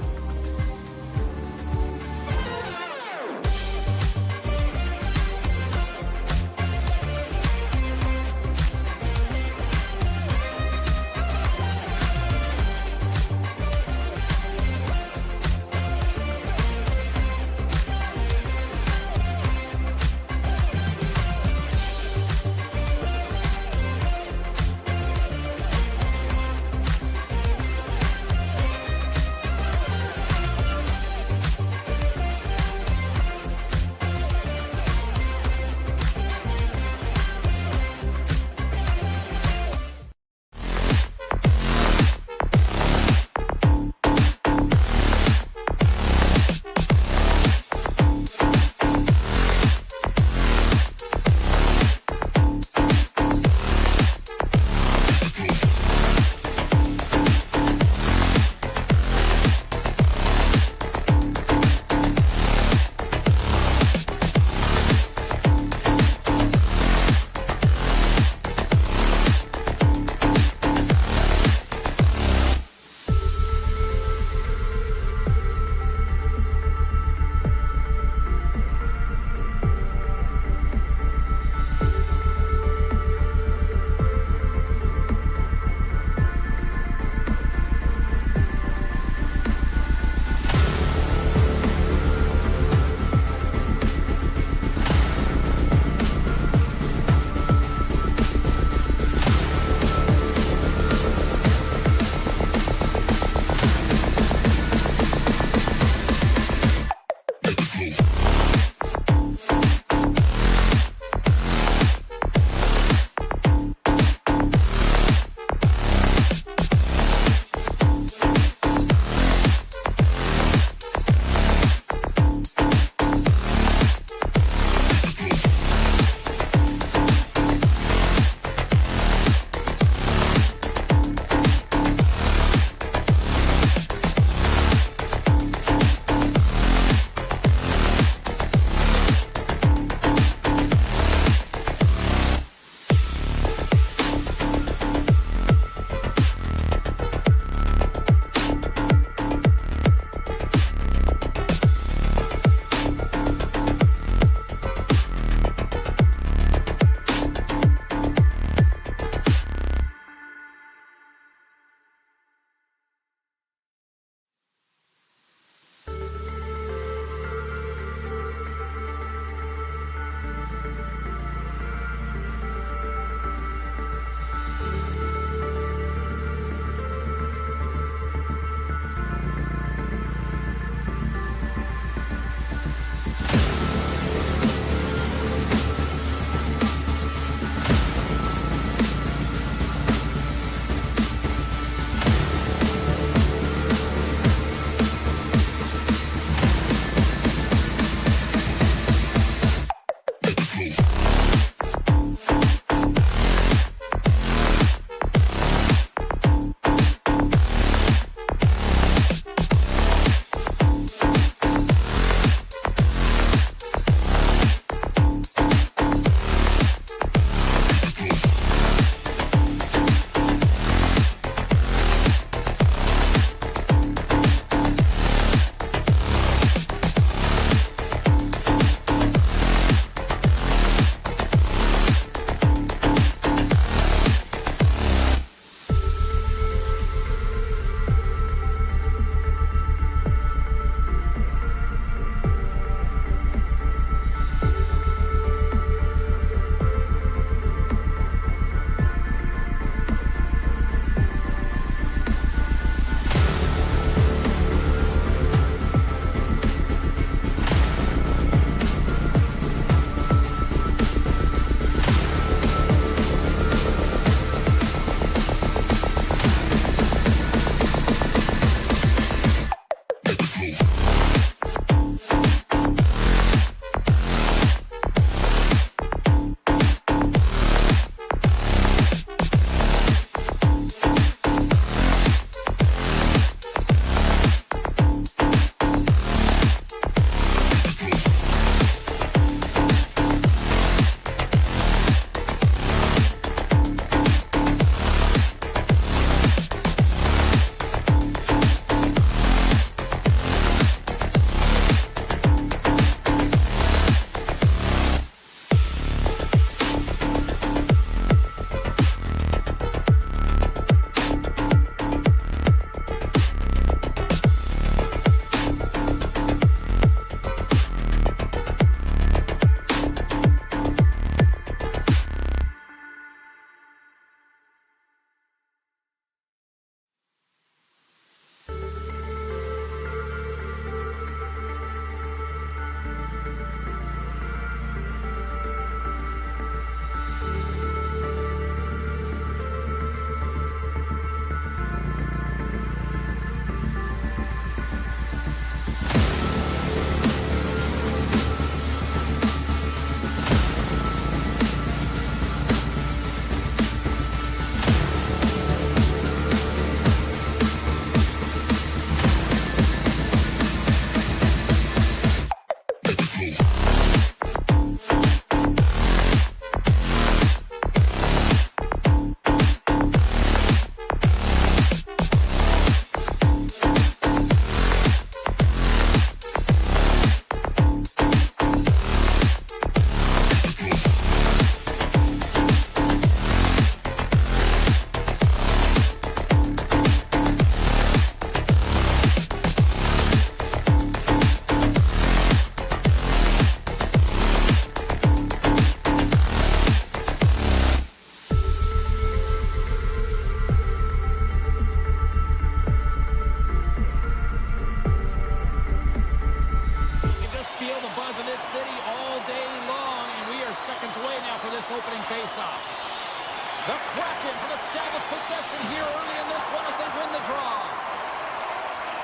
will establish possession here early in this one as they win the draw.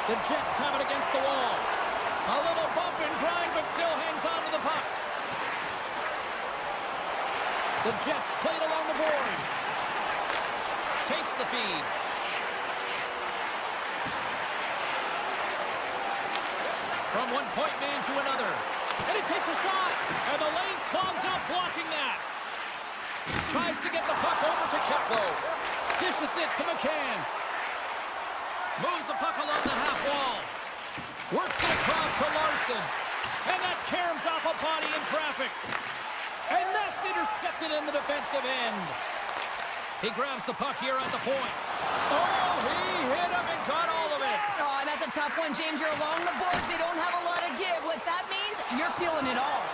The Jets have it against the wall. A little bump and grind, but still hangs on to the puck. The Jets played along the boards. Takes the feed. From one point man to another. And he takes a shot. And the lane's clogged up, blocking that. Tries to get the puck over to Keplo. Dishes it to McCann. Moves the puck along the half wall. Works it across to Larson. And that caroms off a body in traffic. And that's intercepted in the defensive end. He grabs the puck here at the point. Oh, he hit him and got all of it. Oh, and that's a tough one, James. You're along the boards. They don't have a lot of give. What that means, you're feeling it all.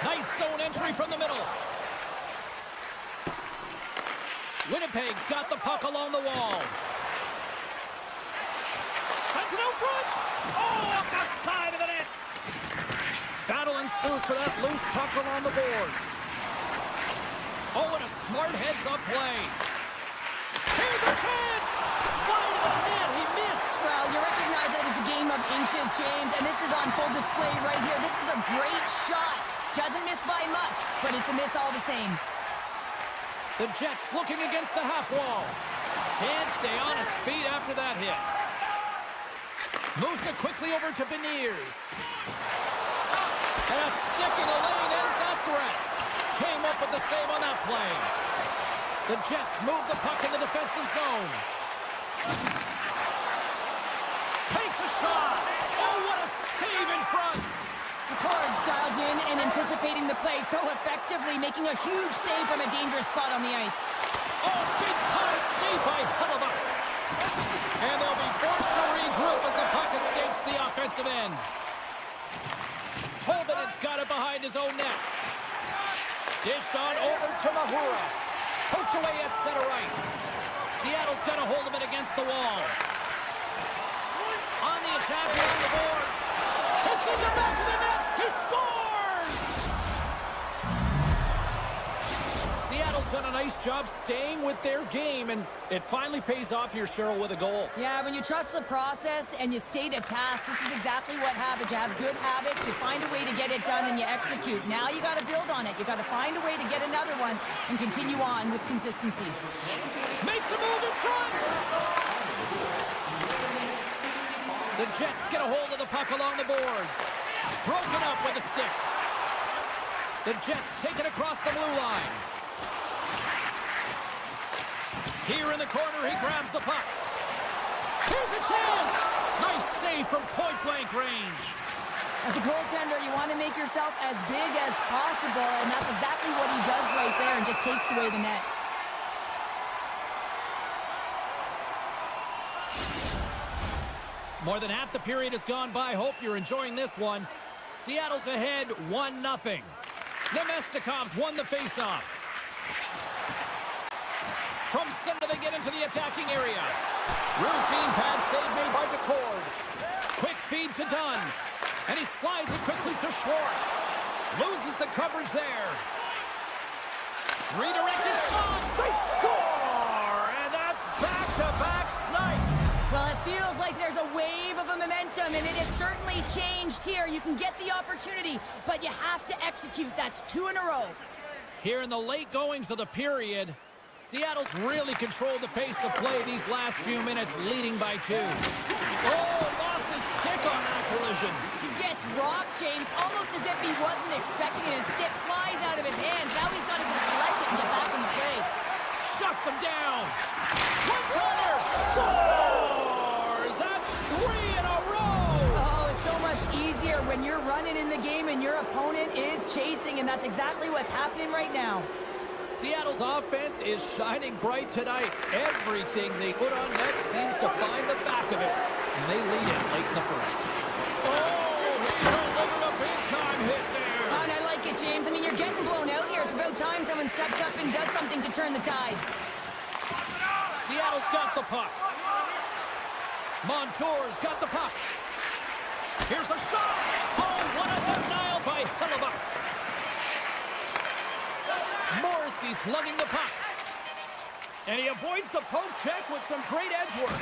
Nice zone entry from the middle. Winnipeg's got the puck along the wall. Sends it out front. Oh, up the side of the net. Battle ensues for that loose puck along the boards. Oh, and a smart heads-up play. Here's a chance! Wide of the net, he missed! Well, you recognize that it's a game of inches, James, and this is on full display right here. This is a great shot. Doesn't miss by much, but it's a miss all the same. The Jets looking against the half wall. Can't stay on his feet after that hit. Moves it quickly over to Beniers. And a stick in the lane ends that threat. Came up with the save on that play. The Jets move the puck in the defensive zone. Takes a shot. Oh, what a save in front. Picard's dialed in and anticipating the play so effectively, making a huge save from a dangerous spot on the ice. Oh, big-time save by YFalubaz. And they'll be forced to regroup as the puck escapes the offensive end. Tolman's got it behind his own net. Dished on over to Mahura. Poked away at center ice. Seattle's got a hold of it against the wall. On the attack along the boards. It's in the back of the net. He scores! Seattle's done a nice job staying with their game, and it finally pays off here, Cheryl, with a goal. Yeah, when you trust the process and you stay to task, this is exactly what happens. You have good habits, you find a way to get it done, and you execute. Now you got to build on it. You got to find a way to get another one and continue on with consistency. Makes a move in front! The Jets get a hold of the puck along the boards. Broken up with a stick. The Jets take it across the blue line. Here in the corner, he grabs the puck. Here's a chance! Nice save from point-blank range. As a goaltender, you want to make yourself as big as possible, and that's exactly what he does right there and just takes away the net. More than half the period has gone by. Hope you're enjoying this one. Seattle's ahead 1-0. Nemestikov's won the faceoff. From center, they get into the attacking area. Routine pass save made by DeCord. Quick feed to Dunn. And he slides it quickly to Schwartz. Loses the coverage there. Redirected shot. They score! And that's back-to-back snipes. Well, it feels like there's a wave of a momentum, and it has certainly changed here. You can get the opportunity, but you have to execute. That's 2 in a row. Here in the late goings of the period, Seattle's really controlled the pace of play these last few minutes, leading by 2. Oh, lost his stick on that collision. He gets rocked, James, almost as if he wasn't expecting it. His stick flies out of his hands. Now he's got to go collect it and get back in the play. Shuts him down. One-timer. Scores! That's 3 in a row. Oh, it's so much easier when you're running in the game and your opponent is chasing, and that's exactly what's happening right now. Seattle's offense is shining bright tonight. Everything they put on net seems to find the back of it, and they lead it late in the first. Oh, he delivered a big-time hit there. Oh, and I like it, James. I mean, you're getting blown out here. It's about time someone steps up and does something to turn the tide. Seattle's got the puck. Montour's got the puck. Here's a shot. Oh, what a denial by YFalubaz. Morrissey's lugging the puck. And he avoids the poke check with some great edge work.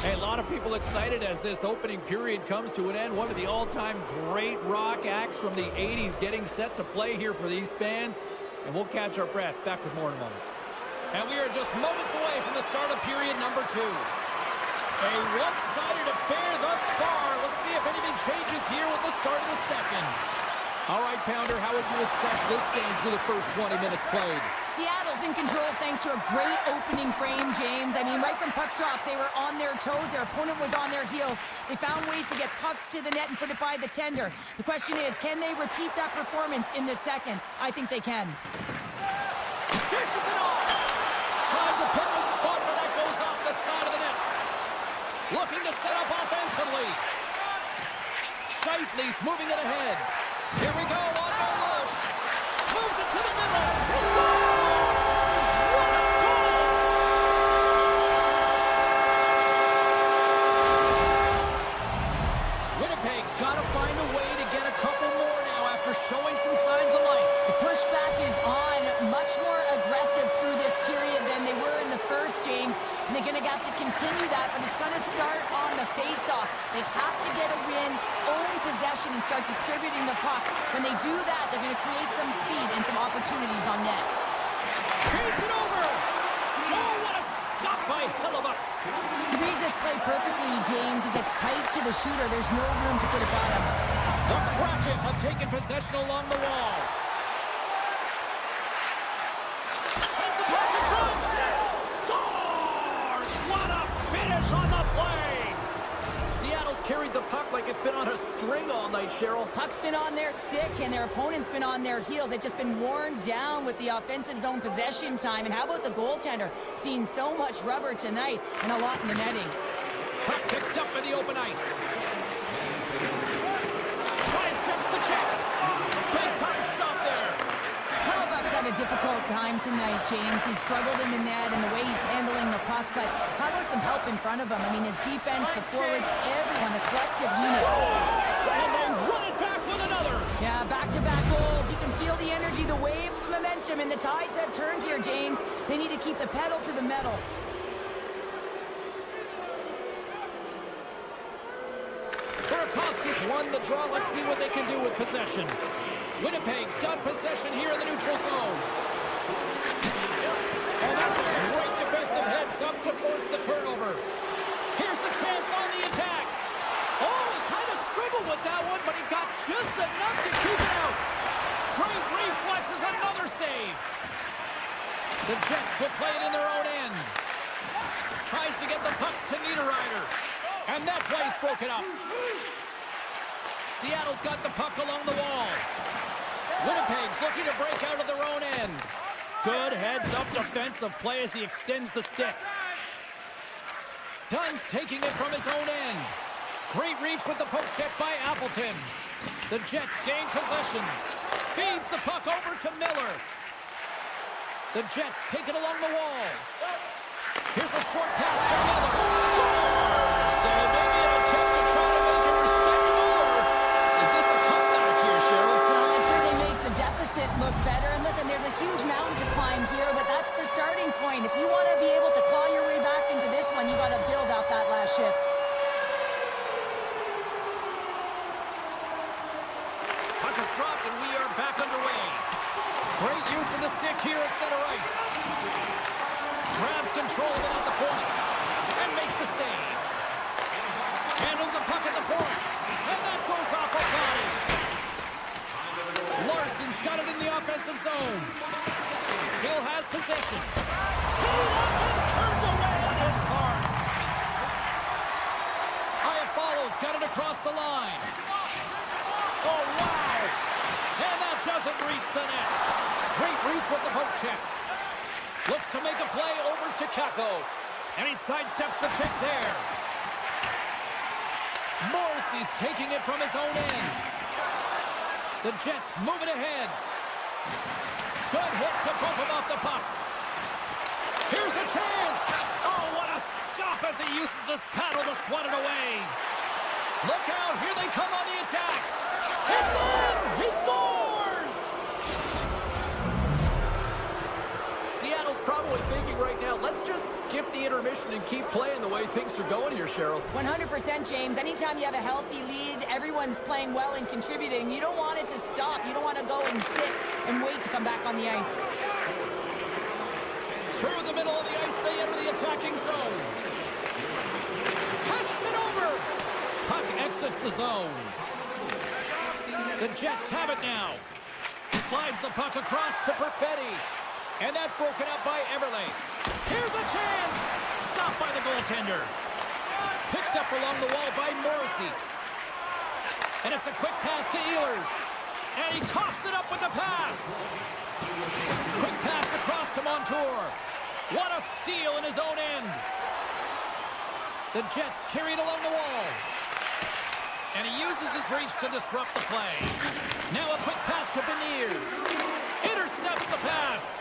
Hey, a lot of people excited as this opening period comes to an end. One of the all-time great rock acts from the 80s getting set to play here for these fans. And we'll catch our breath. Back with more in a moment. And we are just moments away from the start of period number 2. A one-sided affair thus far. Let's see if anything changes here with the start of the second. All right, Pounder, how would you assess this game through the first 20 minutes played? Seattle's in control thanks to a great opening frame, James. I mean, right from puck drop, they were on their toes. Their opponent was on their heels. They found ways to get pucks to the net and put it by the tender. The question is, can they repeat that performance in the second? I think they can. Dishes it off. Trying to pick a spot, but that goes off the side of the net. Looking to set up offensively. Shifley's moving it ahead. Here we go on the rush. Moves it to the middle. He scores! What a goal! Winnipeg's got to find a way to get a couple more now after showing some signs of life. The pushback is on, much more aggressive through this period than they were in the first, James. And they're going to have to continue that, but it's going to start on the face-off. They have to get a win, own possession, and start distributing the puck. When they do that, they're going to create some speed and some opportunities on net. Feeds it over! Oh, what a stop by YFalubaz! He reads this play perfectly, James. He gets tight to the shooter. There's no room to put it by him. The Kraken have taken possession along the wall. Sends the pass in front! Scores! What a finish on the play! Seattle's carried the puck like it's been on a string all night, Cheryl. Puck's been on their stick, and their opponent's been on their heels. They've just been worn down with the offensive zone possession time. And how about the goaltender? Seeing so much rubber tonight and a lot in the netting. Puck picked up in the open ice. Sidesteps the check. Big time stop there. YFalubaz's had a difficult time tonight, James. He's struggled in the net and the way he's handling the puck, but how about some help in front of him? I mean, his defense, the forwards, everyone, a collective unit. And they run it back with another. Yeah, back-to-back goals. You can feel the energy, the wave of momentum, and the tides have turned here, James. They need to keep the pedal to the metal. Burakovsky's won the draw. Let's see what they can do with possession. Winnipeg's got possession here in the neutral zone. And that's a great defensive heads-up to force the turnover. Here's a chance on the attack. Oh, he kind of struggled with that one, but he got just enough to keep it out. Great reflexes, another save. The Jets will play it in their own end. Tries to get the puck to Niederreiter. And that play's broken up. Seattle's got the puck along the wall. Winnipeg's looking to break out of their own end. Good heads-up defensive play as he extends the stick. Dunn's taking it from his own end. Great reach with the poke check by Appleton. The Jets gain possession. Feeds the puck over to Miller. The Jets take it along the wall. Here's a short pass to Miller. Scores! And maybe an attempt to try to make it respectable, or is this a comeback here, Cheryl? Well, it certainly makes the deficit look better. And listen, there's a huge mountain to climb here, but that's the starting point. If you want to be able to claw your way back into this one, you got to build out that last shift. Puck is dropped, and we are back underway. Great use of the stick here at center ice. Grabs control of it at the point. And makes the save. Handles the puck at the point. And that goes off a body. Larson's got it in the offensive zone. Still has possession. Teed up and turned away on his part. YFalubaz got it across the line. Oh, wow. And that doesn't reach the net. Great reach with the poke check. Looks to make a play over to Kako. And he sidesteps the check there. Morrissey's taking it from his own end. The Jets move it ahead. Good hit to bump him off the puck. Here's a chance. Oh, what a stop as he uses his paddle to swat it away. Look out, here they come on the attack. It's in! He scores! right now, let's just skip the intermission and keep playing the way things are going here, Cheryl. 100%, James. Anytime you have a healthy lead, everyone's playing well and contributing. You don't want it to stop. You don't want to go and sit and wait to come back on the ice. Through the middle of the ice, they enter the attacking zone. Passes it over. Puck exits the zone. The Jets have it now. Slides the puck across to Perfetti. And that's broken up by Everly. Here's a chance. Stopped by the goaltender. Picked up along the wall by Morrissey. And it's a quick pass to Ehlers. And he coughs it up with the pass. Quick pass across to Montour. What a steal in his own end. The Jets carry it along the wall. And he uses his reach to disrupt the play. Now a quick pass to Beniers. Intercepts the pass.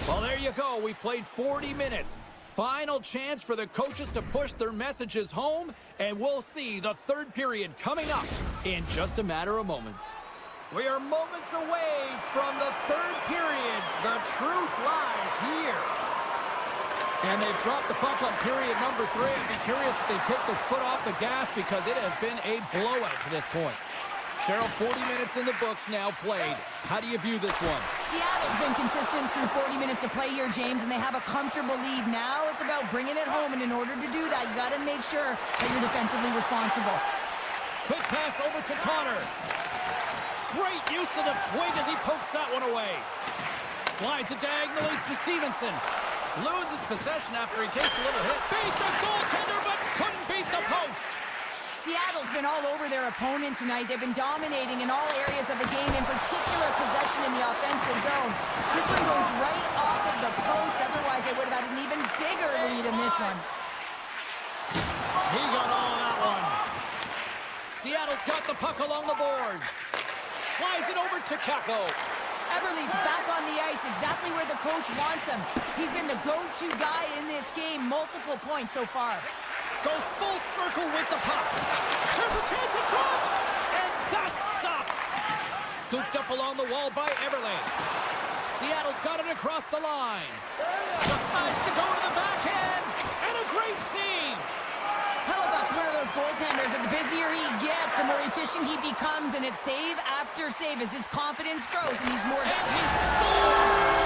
Well, there you go. We've played 40 minutes. Final chance for the coaches to push their messages home, and we'll see the third period coming up in just a matter of moments. We are moments away from the third period. The truth lies here. And they've dropped the puck on period number 3. I'd be curious if they take their foot off the gas because it has been a blowout to this point. Cheryl, 40 minutes in the books now played. How do you view this one? Seattle's been consistent through 40 minutes of play here, James, and they have a comfortable lead. Now it's about bringing it home, and in order to do that, you got to make sure that you're defensively responsible. Quick pass over to Connor. Great use of the twig as he pokes that one away. Slides it diagonally to Stevenson. Loses possession after he takes a little hit. Beat the goaltender, but couldn't beat the post. Seattle's been all over their opponent tonight. They've been dominating in all areas of the game, in particular possession in the offensive zone. This one goes right off of the post. Otherwise, they would have had an even bigger lead in this one. He got all of that one. Seattle's got the puck along the boards. Slides it over to Kako. Everly's back on the ice, exactly where the coach wants him. He's been the go-to guy in this game, multiple points so far. Goes full circle with the puck. There's a chance in front! And that's stopped! Scooped up along the wall by Everly. Seattle's got it across the line. Decides to go to the backhand. And a great save! Hellebuck's one of those goaltenders that the busier he gets, the more efficient he becomes, and it's save after save as his confidence grows, and he's more... And he scores!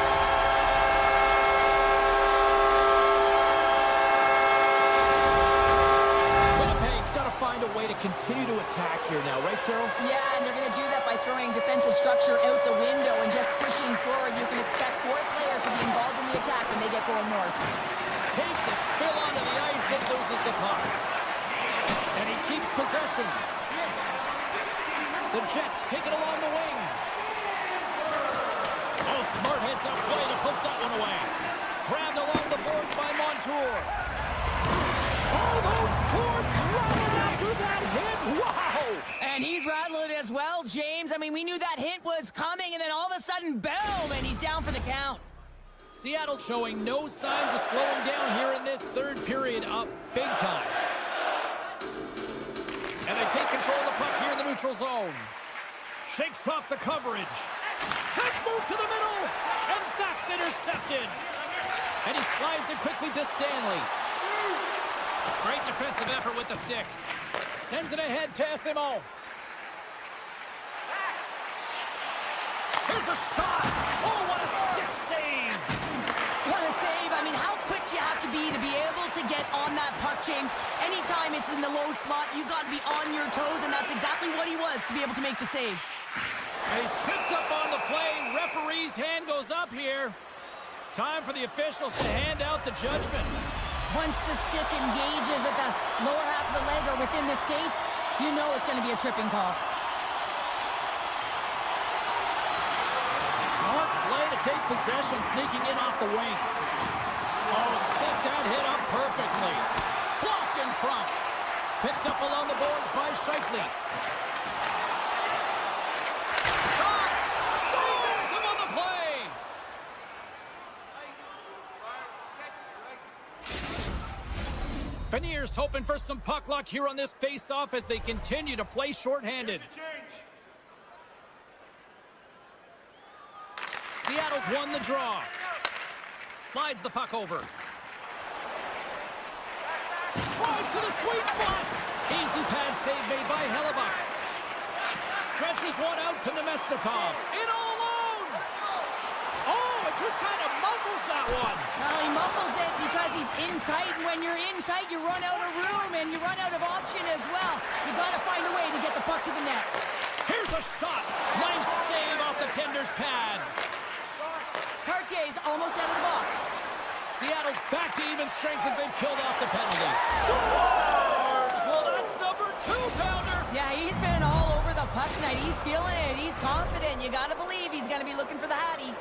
Winnipeg's got to find a way to continue to attack here now, right, Cheryl? Yeah, and they're going to do that by throwing defensive structure out the window and just pushing forward. You can expect 4 players to be involved in the attack when they get going north. Takes a spill onto the ice and loses the puck. And he keeps possession. The Jets take it along the wing. Oh, smart heads up play to poke that one away. Grabbed along the boards by Montour. Oh, those boards rattled after that hit. Wow! And he's rattling it as well, James. I mean, we knew that hit was coming, and then all of a sudden, boom, and he's down for the count. Seattle's showing no signs of slowing down here in this third period, up big time. And they take control of the puck here in the neutral zone. Shakes off the coverage. Let's move to the middle, and that's intercepted. And he slides it quickly to Stanley. Great defensive effort with the stick. Sends it ahead to SMO. Here's a shot. Oh, what a stick save. What a save. I mean, how quick do you have to be able to get on that puck, James? Anytime it's in the low slot, you got to be on your toes, and that's exactly what he was to be able to make the save. And he's tripped up on the play. Referee's hand goes up here. Time for the officials to hand out the judgment. Once the stick engages at the lower half of the leg or within the skates, you know it's going to be a tripping call. Smart play to take possession, sneaking in off the wing. Oh, set that hit up perfectly. Blocked in front. Picked up along the boards by Scheifele. Shot! Stones him on the play! Beniers hoping for some puck luck here on this face-off as they continue to play shorthanded. Seattle's won the draw. Slides the puck over. Drives to the sweet spot. Easy pad save made by Hellebuyck. Stretches one out to Nemestikov. In all alone. Oh, it just kind of muffles that one. Well, he muffles it because he's in tight, and when you're in tight, you run out of room, and you run out of option as well. You got to find a way to get the puck to the net. Here's a shot. Nice save off the tender's pad. Cartier's almost out of the box. Seattle's back to even strength as they've killed off the penalty. Scores! Well, that's number 2-pounder. Yeah, he's been all over the puck tonight. He's feeling it. He's confident. You got to believe he's going to be looking for the Hattie.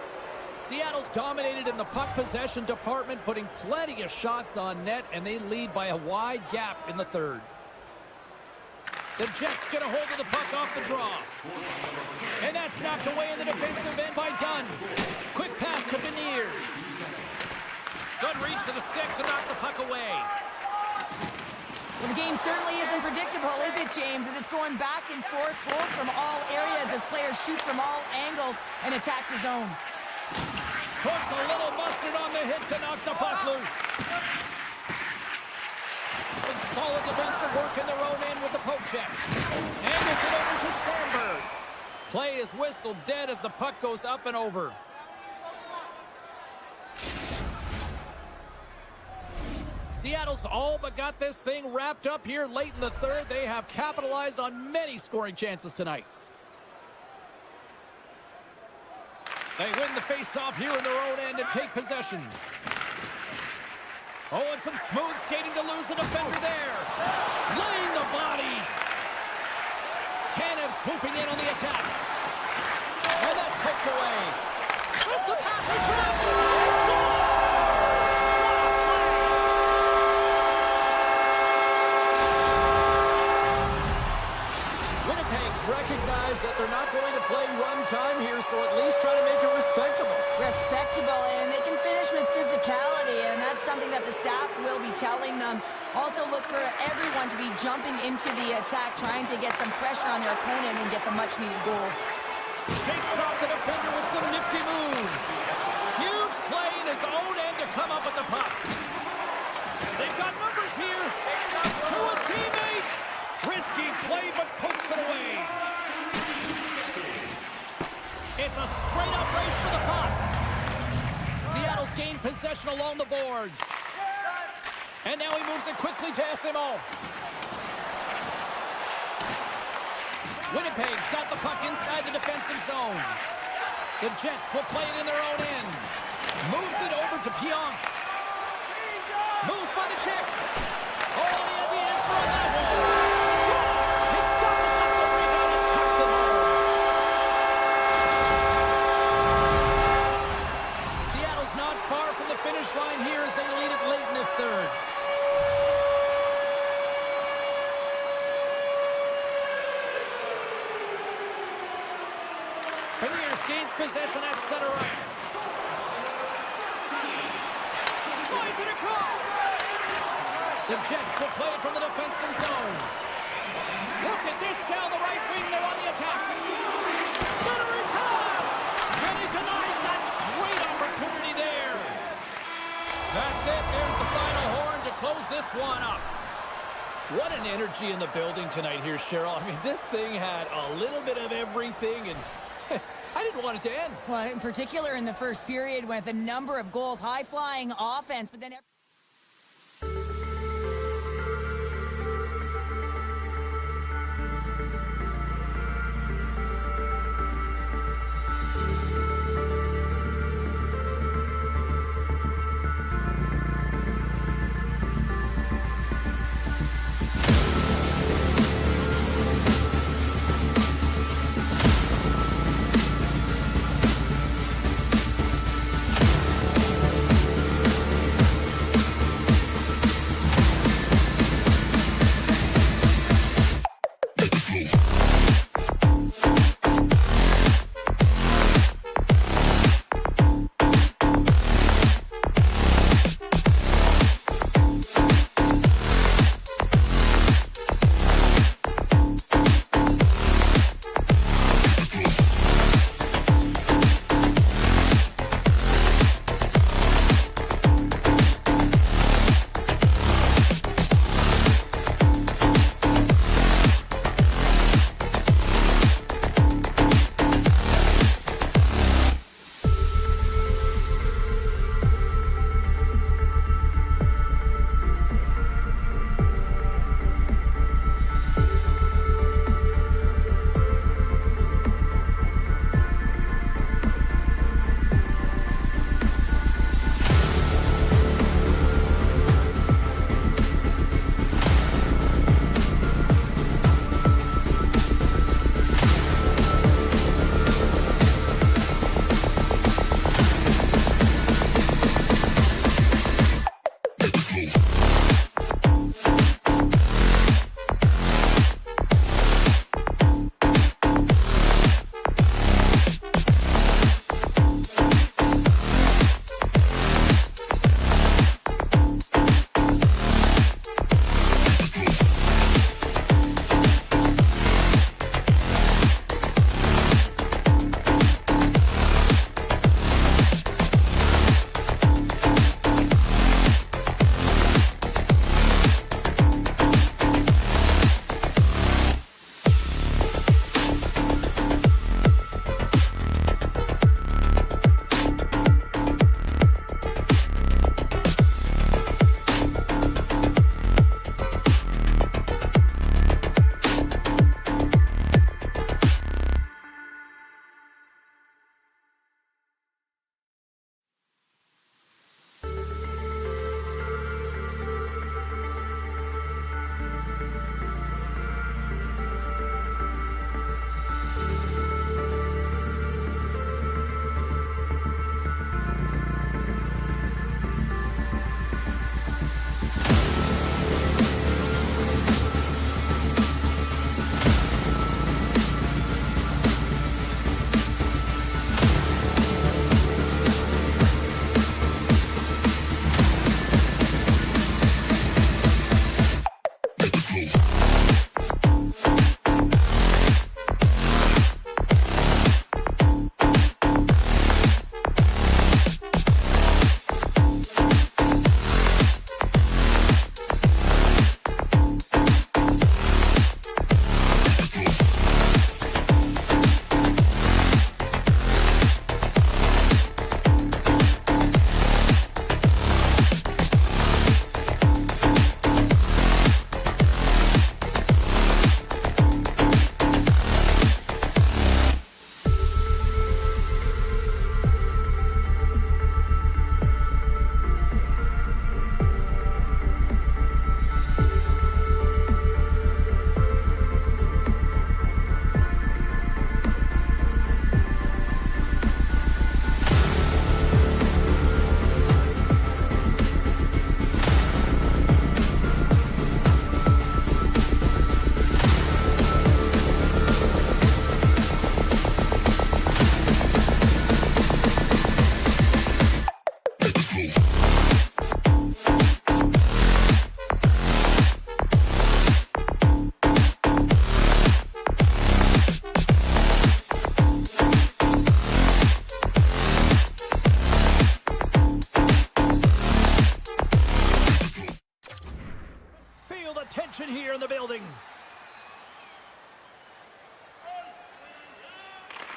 Seattle's dominated in the puck possession department, putting plenty of shots on net, and they lead by a wide gap in the third. The Jets get a hold of the puck off the draw. And that's knocked away in the defensive end by Dunn. Quick pass to Beniers. Good reach to the stick to knock the puck away. Well, the game certainly isn't predictable, is it, James? As it's going back and forth, goals from all areas as players shoot from all angles and attack the zone. Puts a little mustard on the hit to knock the puck loose. Some solid defensive work in their own end with the poke check. And this it over to Sandberg. Play is whistled dead as the puck goes up and over. Seattle's all but got this thing wrapped up here late in the third. They have capitalized on many scoring chances tonight. They win the face-off here in their own end and take possession. Oh, and some smooth skating to lose the defender there. Laying the body. Tanev swooping in on the attack. And that's poked away. It's a passing catch. He scores! Winnipeg's recognized that they're not going to play run time here, so at least try to make it respectable. Respectable, and they can finish with physicality, and that's something that the staff will be telling them. Also look for everyone to be jumping into the attack, trying to get some pressure on their opponent and get some much-needed goals. Shakes off the defender with some nifty moves. Huge play in his own end to come up with the puck. They've got numbers here. To his teammate. Risky play, but pokes it away. It's a straight-up race for the puck. Seattle's gained possession along the boards. And now he moves it quickly to SMO. Winnipeg's got the puck inside the defensive zone. The Jets will play it in their own end. Moves it over to Pionk. Moves by the check. Oh, he had the answer on that one. Scores! He dumps up the rebound and tucks it home. Seattle's not far from the finish line here as they lead it late in this third. Beniers gains possession at center ice. Slides it across. The Jets will play it from the defensive zone. Look at this down the right wing. They're on the attack. Centering pass. And he denies that great opportunity there. That's it. There's the final horn to close this one up. What an energy in the building tonight here, Cheryl. I mean, this thing had a little bit of everything, and I didn't want it to end. Well, in particular in the first period with a number of goals, high-flying offense, but then...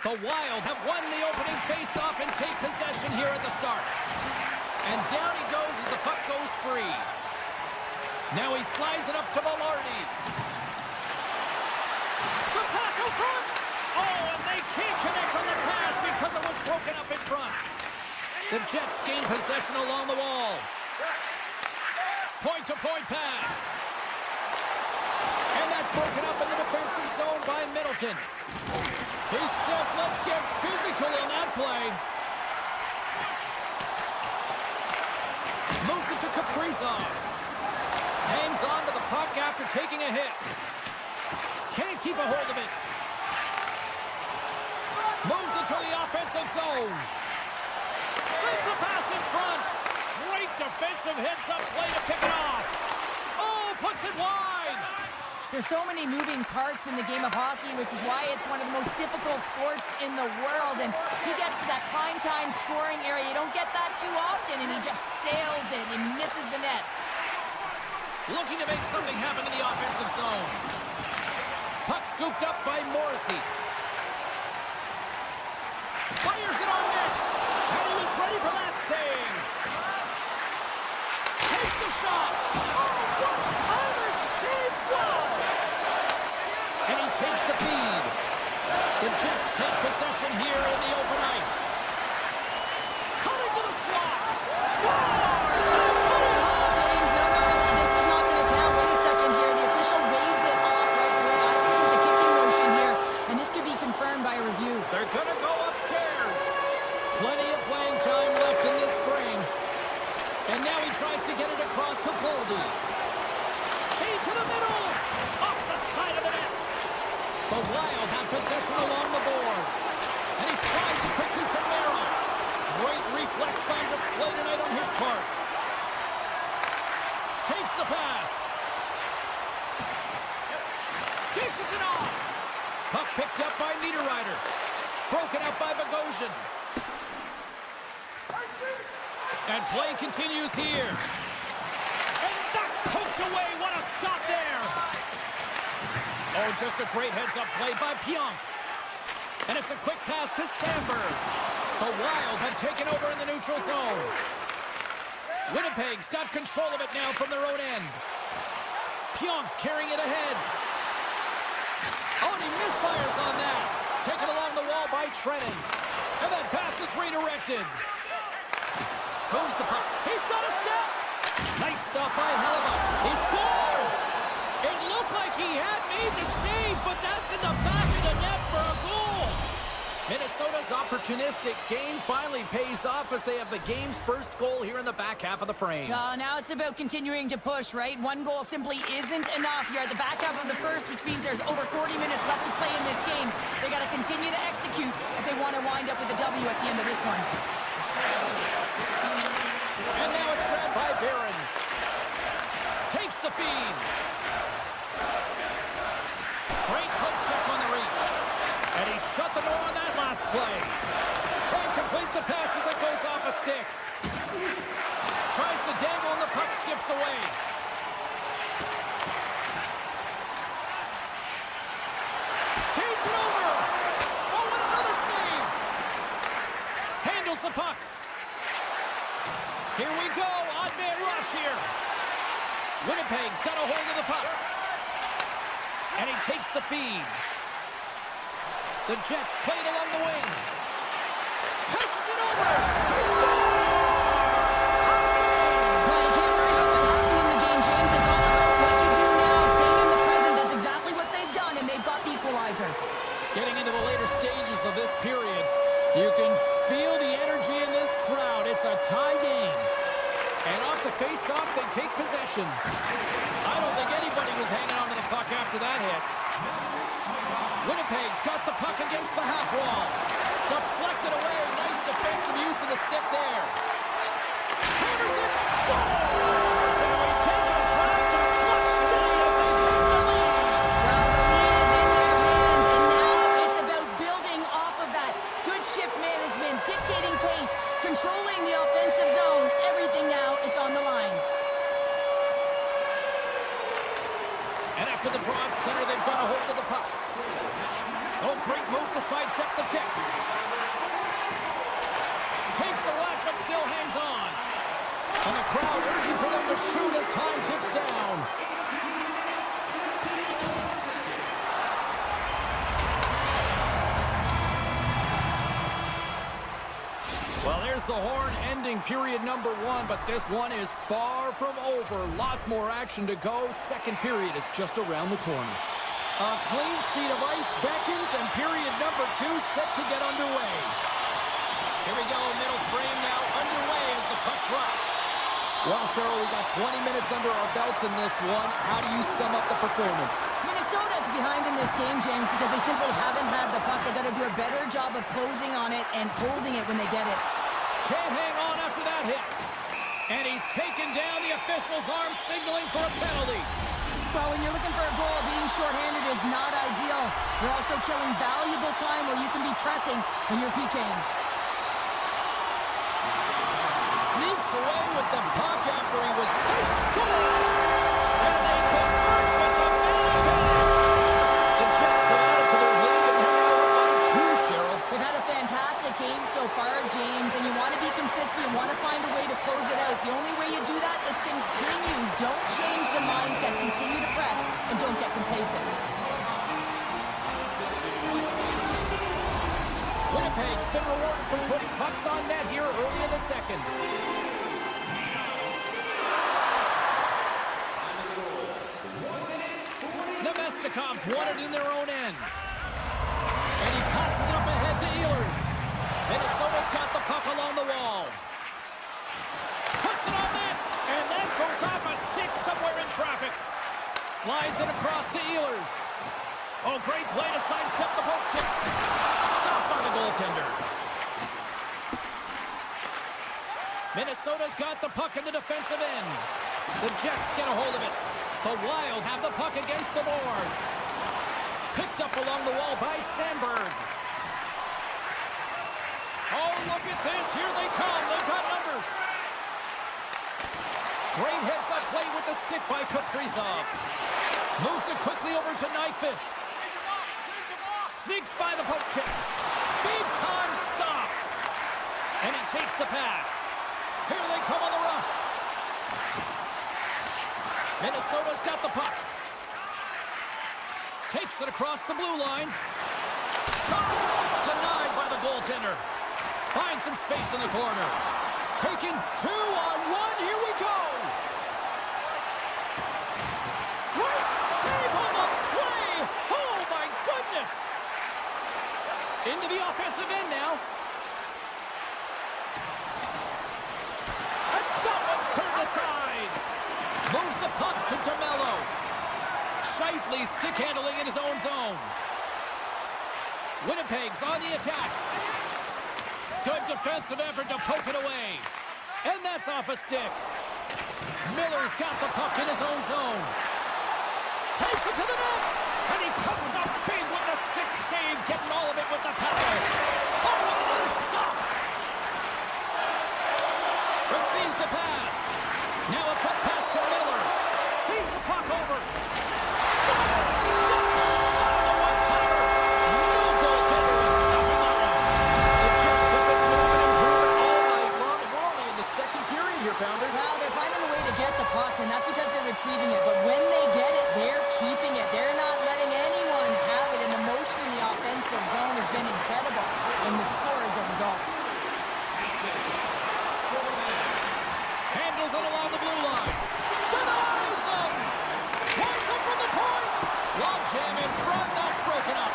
The Wild have won the opening face-off and take possession here at the start. And down he goes as the puck goes free. Now he slides it up to Velarde. The pass out front. Oh, and they can't connect on the pass because it was broken up in front. The Jets gain possession along the wall. Point-to-point pass. And that's broken up in the defensive zone by Middleton. He says, let's get physical on that play. Moves it to Krysin. Hangs on to the puck after taking a hit. Can't keep a hold of it. Moves it to the offensive zone. Sends a pass in front. Great defensive heads-up play to pick it off. Oh, puts it wide. There's so many moving parts in the game of hockey, which is why it's one of the most difficult sports in the world. And he gets to that prime time scoring area. You don't get that too often, and he just sails it and misses the net. Looking to make something happen in the offensive zone. Puck scooped up by Morrissey. Fires it on net. And he was ready for that save. Takes the shot. Oh, what a save! Wow! And he takes the feed. The Jets take possession here in the open ice. Coming to the slot. Scores! They put it home! James, no, this is not going to count. Wait a second here. The official waves it off right away. I think there's a kicking motion here, and this could be confirmed by a review. They're going to go upstairs. Plenty of playing time left in this frame. And now he tries to get it across to Boldy. Feed to the middle. Off the side of the net. The Wild have possession along the boards. And he slides it quickly to Merrill. Great reflex on display tonight on his part. Takes the pass. Dishes it off. Puck picked up by Niederreiter. Broken up by Bogosian. And play continues here. And that's poked away. What a stop there. Oh, just a great heads-up play by Pionk. And it's a quick pass to Sandberg. The Wild have taken over in the neutral zone. Winnipeg's got control of it now from their own end. Pionk's carrying it ahead. Oh, and he misfires on that. Taken along the wall by Trennan. And that pass is redirected. Moves the puck. He's got a step. Nice stop by YFalubaz. He scores. It looked like he had made the save, but that's in the back of the net for a goal. Minnesota's opportunistic game finally pays off as they have the game's first goal here in the back half of the frame. Now it's about continuing to push, right? One goal simply isn't enough. You're at the back half of the first, which means there's over 40 minutes left to play in this game. They got to continue to execute if they want to wind up with a W at the end of this one. And now it's grabbed by Barron. Takes the feed. Great poke check on the reach. And he shut the door on that last play. Can't complete the pass as it goes off a stick. Tries to dangle and the puck skips away. Feeds it over. Oh, and another save. Handles the puck. Here we go, odd man rush here. Winnipeg's got a hold of the puck. And he takes the feed. The Jets play it along the wing. Passes it over. He scores! Well, you can't worry about what happened in the game, James. It's all about what you do now, staying in the present. That's exactly what they've done, and they've got the equalizer. Getting into the later stages of this period, you can feel the energy in this crowd. It's a tie game. And off the face-off, they take possession. I don't think anybody was hanging on to the puck after that hit. Winnipeg's got the puck against the half wall. Deflected away. Nice defensive use of the stick there. Henderson scores! And we take a drive to Clutch City as they take the lead. Well, the lead is in their hands, and now it's about building off of that. Good shift management, dictating pace, controlling the offensive zone. Everything now, it's on the line. And after the draw at center, they've got a hold of the puck. Oh, great move to sidestep the check. And the crowd urging for them to shoot as time ticks down. Well, there's the horn ending period number 1, but this one is far from over. Lots more action to go. Second period is just around the corner. A clean sheet of ice beckons, and period number 2 set to get underway. Here we go, middle frame now underway as the puck drops. Well, Cheryl, we got 20 minutes under our belts in this one. How do you sum up the performance? Minnesota's behind in this game, James, because they simply haven't had the puck. They've got to do a better job of closing on it and holding it when they get it. Can't hang on after that hit. And he's taken down the official's arm, signaling for a penalty. Well, when you're looking for a goal, being shorthanded is not ideal. You're also killing valuable time where you can be pressing when you're PKing. Sneaks away with the puck after he was scored! And they convert with the man advantage. The Jets have added to their lead, and they're now up by 2, Cheryl. They've had a fantastic game so far, James, and you want to be consistent. You want to find a way to close it out. The only way you do that is continue. Don't change the mindset. Continue to press, and don't get complacent. Winnipeg's been rewarded for putting pucks on net here early in the second. Nemestikov's won it in their own end. And he passes it up ahead to Ehlers. Minnesota's got the puck along the wall. Puts it on net, and that goes off a stick somewhere in traffic. Slides it across to Ehlers. Oh, great play to sidestep the poke check. Stopped by the goaltender. Minnesota's got the puck in the defensive end. The Jets get a hold of it. The Wild have the puck against the boards. Picked up along the wall by Sandberg. Oh, look at this. Here they come. They've got numbers. Great heads-up play with the stick by Krysin. Moves it quickly over to Nyquist. Sneaks by the poke check. Big time stop. And he takes the pass. Here they come on the rush. Minnesota's got the puck. Takes it across the blue line. Shot! Denied by the goaltender. Finds some space in the corner. Taken 2-on-1. Here we go. Great save on the play. Oh, my goodness. Into the offensive end now. And that one's turned aside. Moves the puck to DeMello. Shifley stick handling in his own zone. Winnipeg's on the attack. Good defensive effort to poke it away. And that's off a stick. Miller's got the puck in his own zone. Takes it to the net. And he comes up big with the stick save, getting all of it with the power. Oh, and another stop. Receives the pass. Now a cut pass to Miller. Feeds the puck over. Stop! Shot on the one-timer. No goaltender is stopping that one. The Jets have been moving and grooving all night long. We're only in the second period here, Pounder. Well, they're finding a way to get the puck, and that's because they're retrieving it. But when they get it, they're keeping it. They're not letting anyone have it, and the motion in the offensive zone has been incredible, and the score is a result. Handles it along the blue line. Denies him! Winds up from the point! Log jam in front, that's broken up.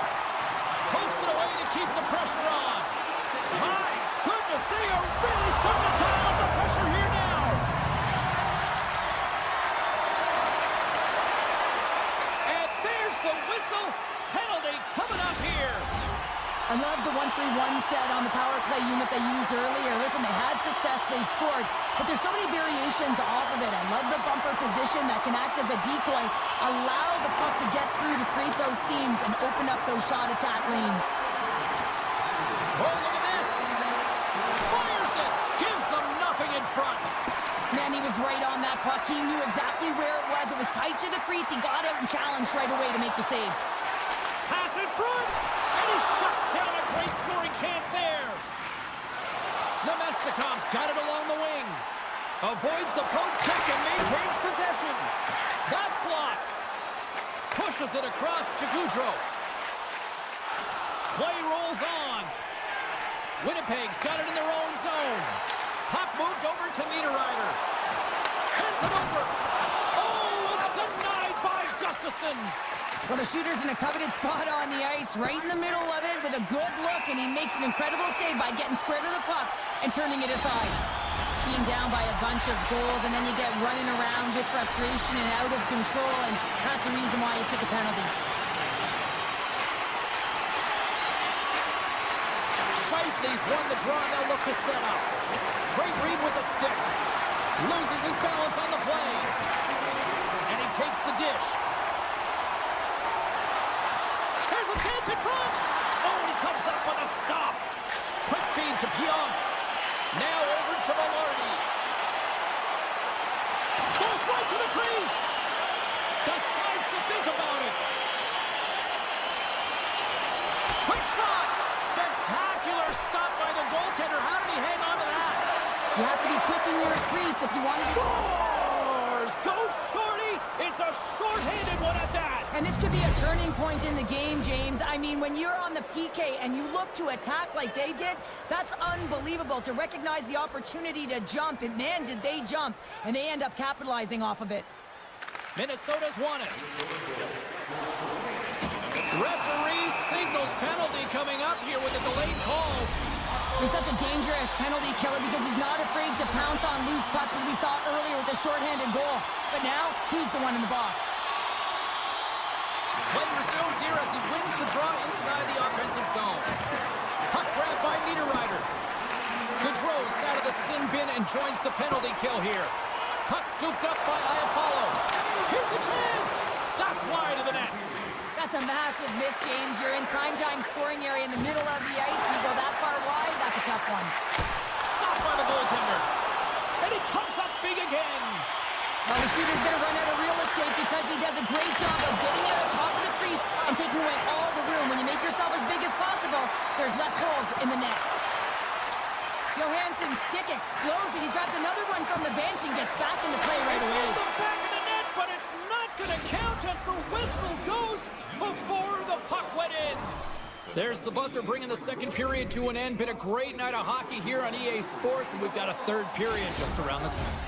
Pokes it away to keep the pressure on. My goodness, they are really starting to dial up the pressure here now. And there's the whistle. Penalty coming up here. I love the 1-3-1 set on the power play unit they used earlier. Listen, they had success, they scored, but there's so many variations off of it. I love the bumper position that can act as a decoy, allow the puck to get through to create those seams and open up those shot attack lanes. Oh, look at this. Fires it. Gives them nothing in front. Man, he was right on that puck. He knew exactly where it was. It was tight to the crease. He got out and challenged right away to make the save. Pass in front. And he shuts down a great scoring chance there. Nemestikov's got it along the wing. Avoids the poke check and maintains possession. That's blocked. Pushes it across to Gaudreau. Play rolls on. Winnipeg's got it in their own zone. Puck moved over to Niederreiter. Sends it over. Oh, it's denied by Gustafsson. Well, the shooter's in a coveted spot on the ice, right in the middle of it with a good look, and he makes an incredible save by getting square to the puck and turning it aside. Being down by a bunch of goals, and then you get running around with frustration and out of control, and that's the reason why he took a penalty. Scheifele's won the draw, now look to set up. Great read with the stick. Loses his balance on the play. And he takes the dish. There's a chance in front. Oh, he comes up with a stop. Quick feed to Pionk. Now over to Velarde. Goes right to the crease. Decides to think about it. Quick shot. Spectacular stop by the goaltender. How did he hang on to that? You have to be quick in your crease if you want to... Scores! Go Shorty! It's a short-handed one at that! And this could be a turning point in the game, James. I mean, when you're on the PK and you look to attack like they did, that's unbelievable to recognize the opportunity to jump. And man, did they jump. And they end up capitalizing off of it. Minnesota's won it. Referee signals penalty coming up here with a delayed call. He's such a dangerous penalty killer because he's not afraid to pounce on loose pucks as we saw earlier with the shorthanded goal. But now, he's the one in the box. Play resumes here as he wins the draw inside the offensive zone. Puck grabbed by Niederreiter. Gaudreau's out of the sin bin and joins the penalty kill here. Puck scooped up by YFalubaz. Here's a chance! That's wide of the net. That's a massive miss, James. You're in prime-time scoring area in the middle of the ice, and you go that far wide, that's a tough one. Stopped by the goaltender. And he comes up big again. Well, the shooter's going to run out of real estate because he does a great job of getting out of top of the crease and taking away all the room. When you make yourself as big as possible, there's less holes in the net. Johansson's stick explodes, and he grabs another one from the bench and gets back in the play right away. It's in the back of the net, but it's not going to count as the whistle goes before the puck went in. There's the buzzer bringing the second period to an end. Been a great night of hockey here on EA Sports, and we've got a third period just around the corner.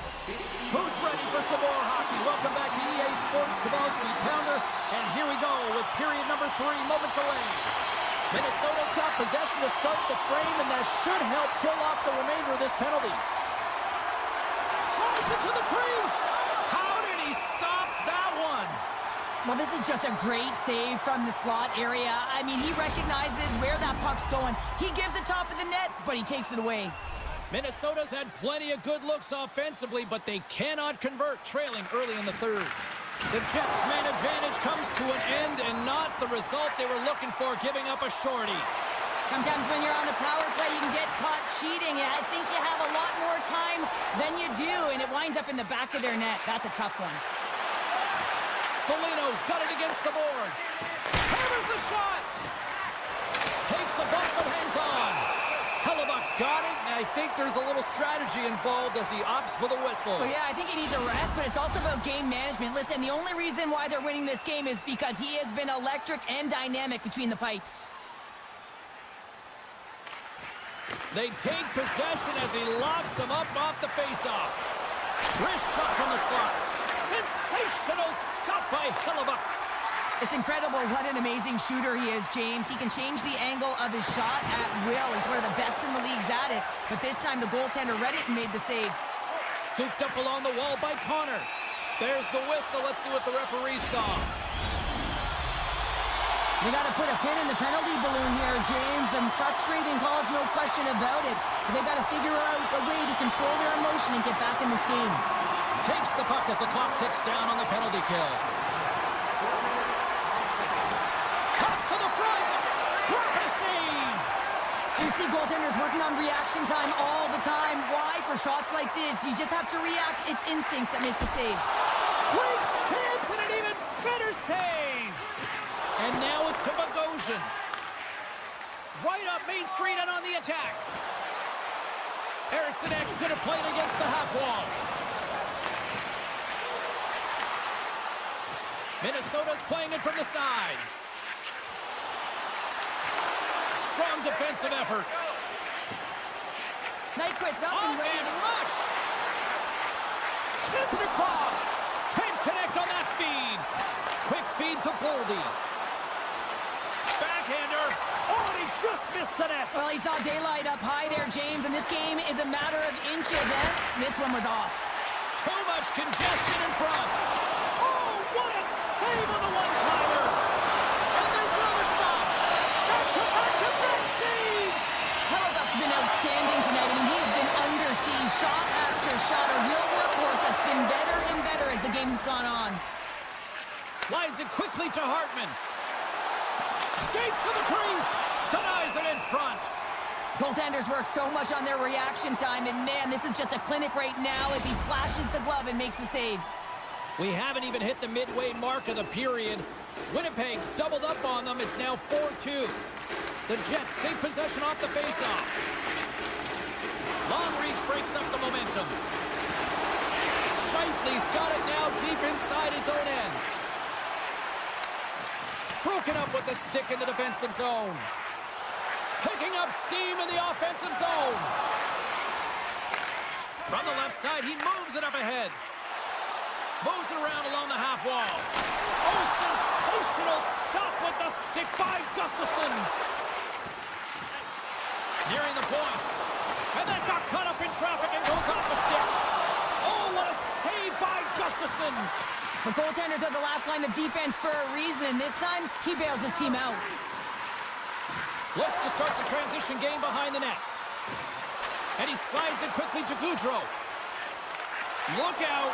Who's ready for some more hockey? Welcome back to EA Sports, Sabowski Pounder, and here we go with period number 3, moments away. Minnesota's got possession to start the frame, and that should help kill off the remainder of this penalty. Drives it to the crease. How did he stop that one? Well, this is just a great save from the slot area. I mean, he recognizes where that puck's going. He gives the top of the net, but he takes it away. Minnesota's had plenty of good looks offensively, but they cannot convert, trailing early in the third. The Jets' man advantage comes to an end, and not the result they were looking for, giving up a shorty. Sometimes when you're on a power play, you can get caught cheating, and I think you have a lot more time than you do, and it winds up in the back of their net. That's a tough one. Foligno's got it against the boards. Hammers the shot. Takes the bump but hangs on. YFalubaz got it, and I think there's a little strategy involved as he opts for the whistle. Well, yeah, I think he needs a rest, but it's also about game management. Listen, the only reason why they're winning this game is because he has been electric and dynamic between the pipes. They take possession as he lobs him up off the faceoff. Wrist shot from the slot. Sensational stop by YFalubaz. It's incredible what an amazing shooter he is, James. He can change the angle of his shot at will. He's one of the best in the leagues at it. But this time the goaltender read it and made the save. Scooped up along the wall by Connor. There's the whistle. Let's see what the referee saw. We got to put a pin in the penalty balloon here, James. The frustrating calls, no question about it. But they got to figure out a way to control their emotion and get back in this game. Takes the puck as the clock ticks down on the penalty kill. Cuts to the front. Kraken save. You see goaltenders working on reaction time all the time. Why? For shots like this, you just have to react. It's instincts that make the save. Great chance and an even better save. And now it's to Bogosian. Right up Main Street and on the attack. Eriksson Ek's going to play it against the half wall. Minnesota's playing it from the side. Strong defensive effort. Nyquist up and ready. And rush. Sends it across. Can't connect on that feed. Quick feed to Boldy. Backhander. Oh, and he just missed the net. Well, he saw daylight up high there, James, and this game is a matter of inches, and this one was off. Too much congestion in front. Oh, what a save on the one-timer. And there's another stop. Back-to-back saves. Hellebuyck's been outstanding tonight. I mean, he's been under siege, shot after shot. A real workhorse that's been better and better as the game's gone on. Slides it quickly to Hartman. Skates to the crease. Denies it in front. Goaltenders work so much on their reaction time, and man, this is just a clinic right now as he flashes the glove and makes the save. We haven't even hit the midway mark of the period. Winnipeg's doubled up on them. It's now 4-2. The Jets take possession off the faceoff. Long reach breaks up the momentum. Scheifele's got it now deep inside his own end. Broken up with the stick in the defensive zone. Picking up steam in the offensive zone. From the left side, he moves it up ahead. Moves it around along the half wall. Oh, sensational stop with the stick by Gustafsson. Nearing the point. And that got caught up in traffic and goes off the stick. Oh, what a save by Gustafsson. The goaltenders are the last line of defense for a reason. This time, he bails his team out. Looks to start the transition game behind the net. And he slides it quickly to Gaudreau. Look out.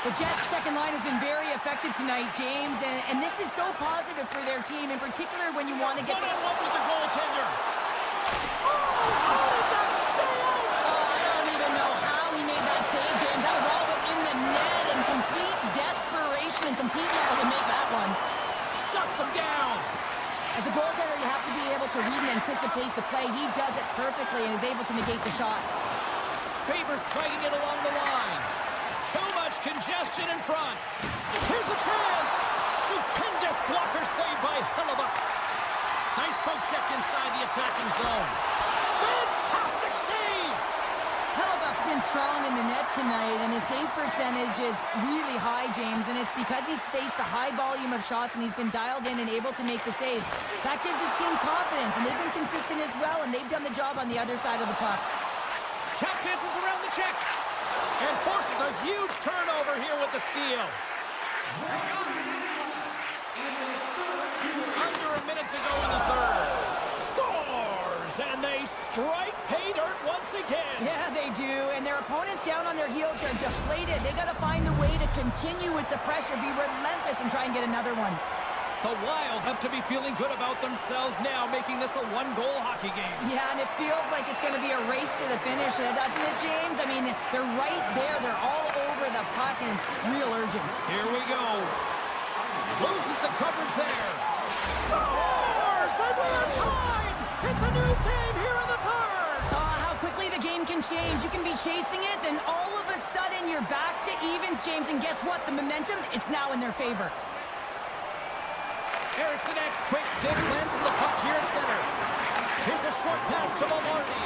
The Jets' second line has been very effective tonight, James, and this is so positive for their team, in particular when you want to get one-on-one with the goaltender. Oh, how did that stay out? Oh, I don't even know how he made that save, James. That was all but in the net and complete desperation and complete level to make that one. Shuts him down. As a goaltender, you have to be able to read and anticipate the play. He does it perfectly and is able to negate the shot. Favors striking it along the line. Too much congestion in front. Here's a chance. Stupendous blocker save by Hellebuyck. Nice poke check inside the attacking zone. Fantastic save. Hellebuyck's been strong in the net tonight, and his save percentage is really high, James, and it's because he's faced a high volume of shots and he's been dialed in and able to make the saves. That gives his team confidence, and they've been consistent as well, and they've done the job on the other side of the puck. Tap dances around the check and forces a huge turnover here with the steal. Under a minute to go in the third. Scores! And they strike pay dirt once again. Yeah, they do, and their opponents down on their heels are deflated. They got to find a way to continue with the pressure, be relentless, and try and get another one. The Wild have to be feeling good about themselves now, making this a one-goal hockey game. Yeah, and it feels like it's going to be a race to the finish, doesn't it, James? I mean, they're right there. They're all over the puck and real urgent. Here we go. Loses the coverage there. Scores! And we are tied! It's a new game here in the third! How quickly the game can change. You can be chasing it, then all of a sudden you're back to evens, James, and guess what? The momentum, it's now in their favor. Eriksson Ek's quick stick lands from the puck here in center. Here's a short pass to Maloney.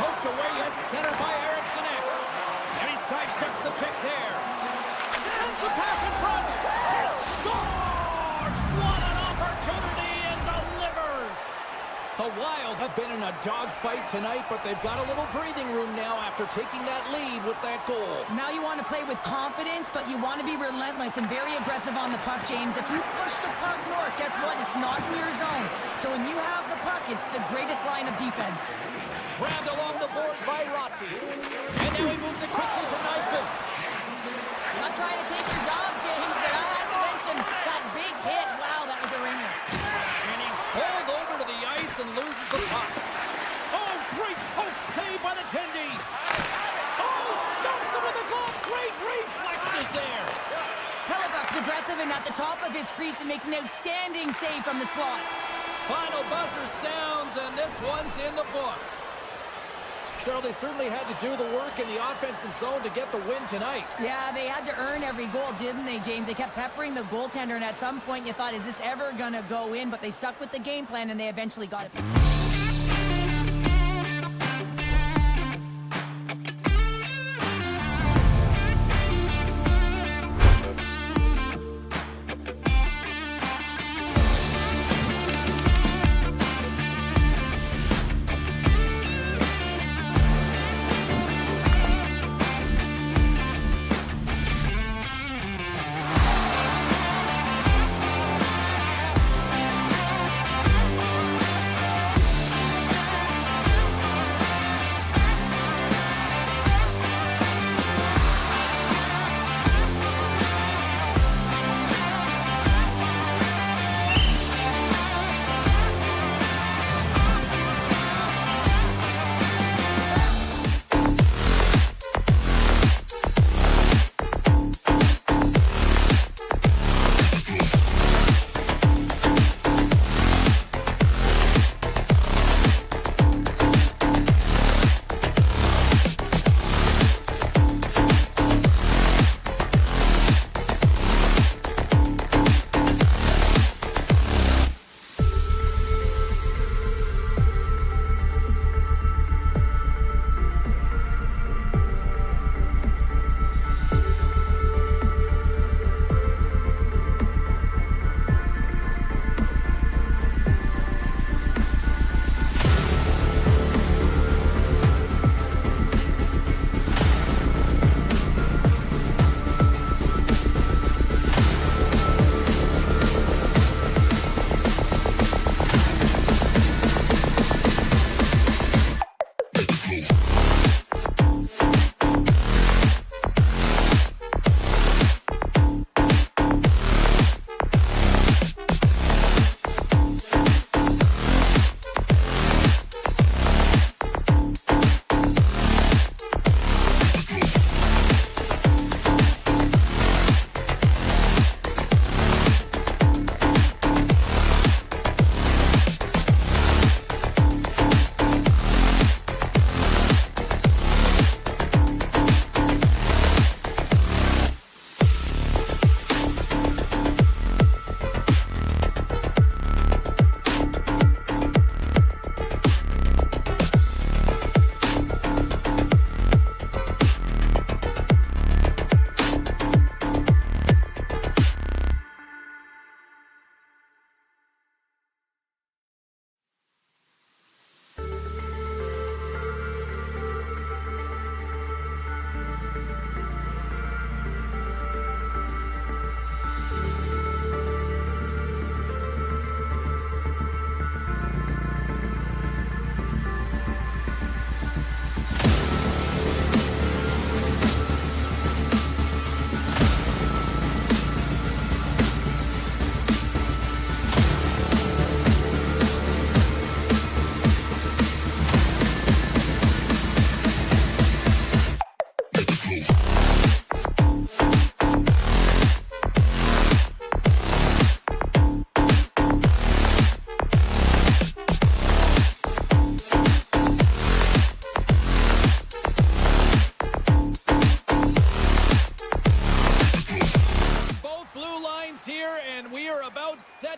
Poked away at center by Eriksson Ek. And he sidesteps the pick there. Sends the pass in front. He scores! What an opportunity and delivers! The Wild have been in a dogfight tonight, but they've got a little breathing room now after taking that lead with that goal. Now you want to play with confidence, but you want to be relentless and very aggressive on the puck, James. If you push the puck north, guess what? It's not in your zone. So when you have the puck, it's the greatest line of defense. Grabbed along the boards by Rossi. And now he moves it quickly to Nyquist. I'm not trying to take your job, James, but I had to mention that big hit. Wow, that was a ringer. And he's pulled over to the ice and loses the puck. Oh, great poke save by the Tendy. Oh, stops him with the glove. Great reflexes there. Hellebuyck's aggressive and at the top of his crease and makes an outstanding save from the slot. Final buzzer sounds, and this one's in the books. Cheryl, they certainly had to do the work in the offensive zone to get the win tonight. Yeah, they had to earn every goal, didn't they, James? They kept peppering the goaltender, and at some point you thought, is this ever going to go in? But they stuck with the game plan, and they eventually got it.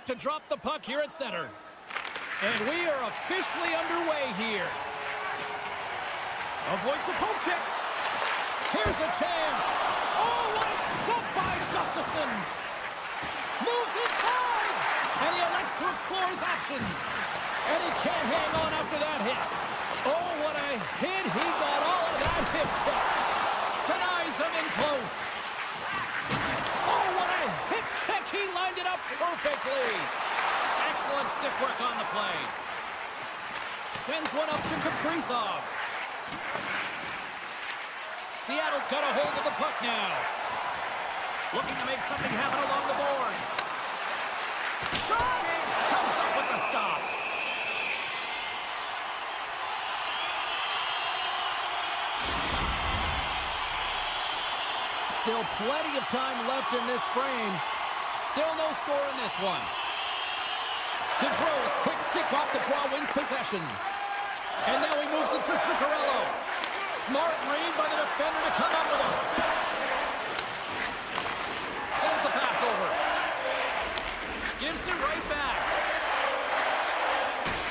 to drop the puck here at center. And we are officially underway here. Avoids the poke check. Here's a chance. Oh, what a stop by Gustafsson. Moves inside. And he elects to explore his options. And he can't hang on after that hit. Oh, what a hit. He got all of that hip check. Denies him in close. Oh, what a hip check. He lined it up perfectly. Excellent stick work on the play. Sends one up to Kaprizov. Seattle's got a hold of the puck now. Looking to make something happen along the boards. Shot! Comes up with the stop. Still plenty of time left in this frame. Still no score in this one. Gaudreau's quick stick off the draw wins possession. And now he moves it to Zuccarello. Smart read by the defender to come up with it. Sends the pass over. Gives it right back.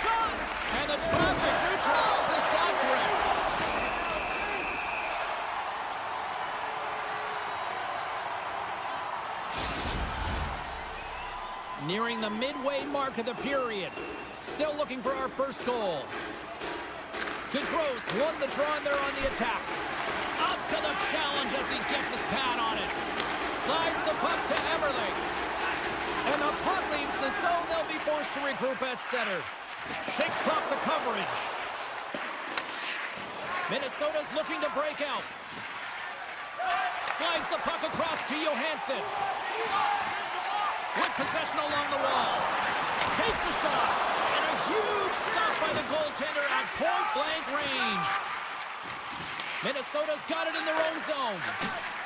Shot! And the traffic neutralizes that threat. Nearing the midway mark of the period. Still looking for our first goal. Gaudreau's won the draw and they're on the attack. Up to the challenge as he gets his pad on it. Slides the puck to Everly. And the puck leaves the zone. They'll be forced to regroup at center. Shakes off the coverage. Minnesota's looking to break out. Slides the puck across to Johansson. With possession along the wall. Takes a shot. And a huge stop by the goaltender at point-blank range. Minnesota's got it in their own zone.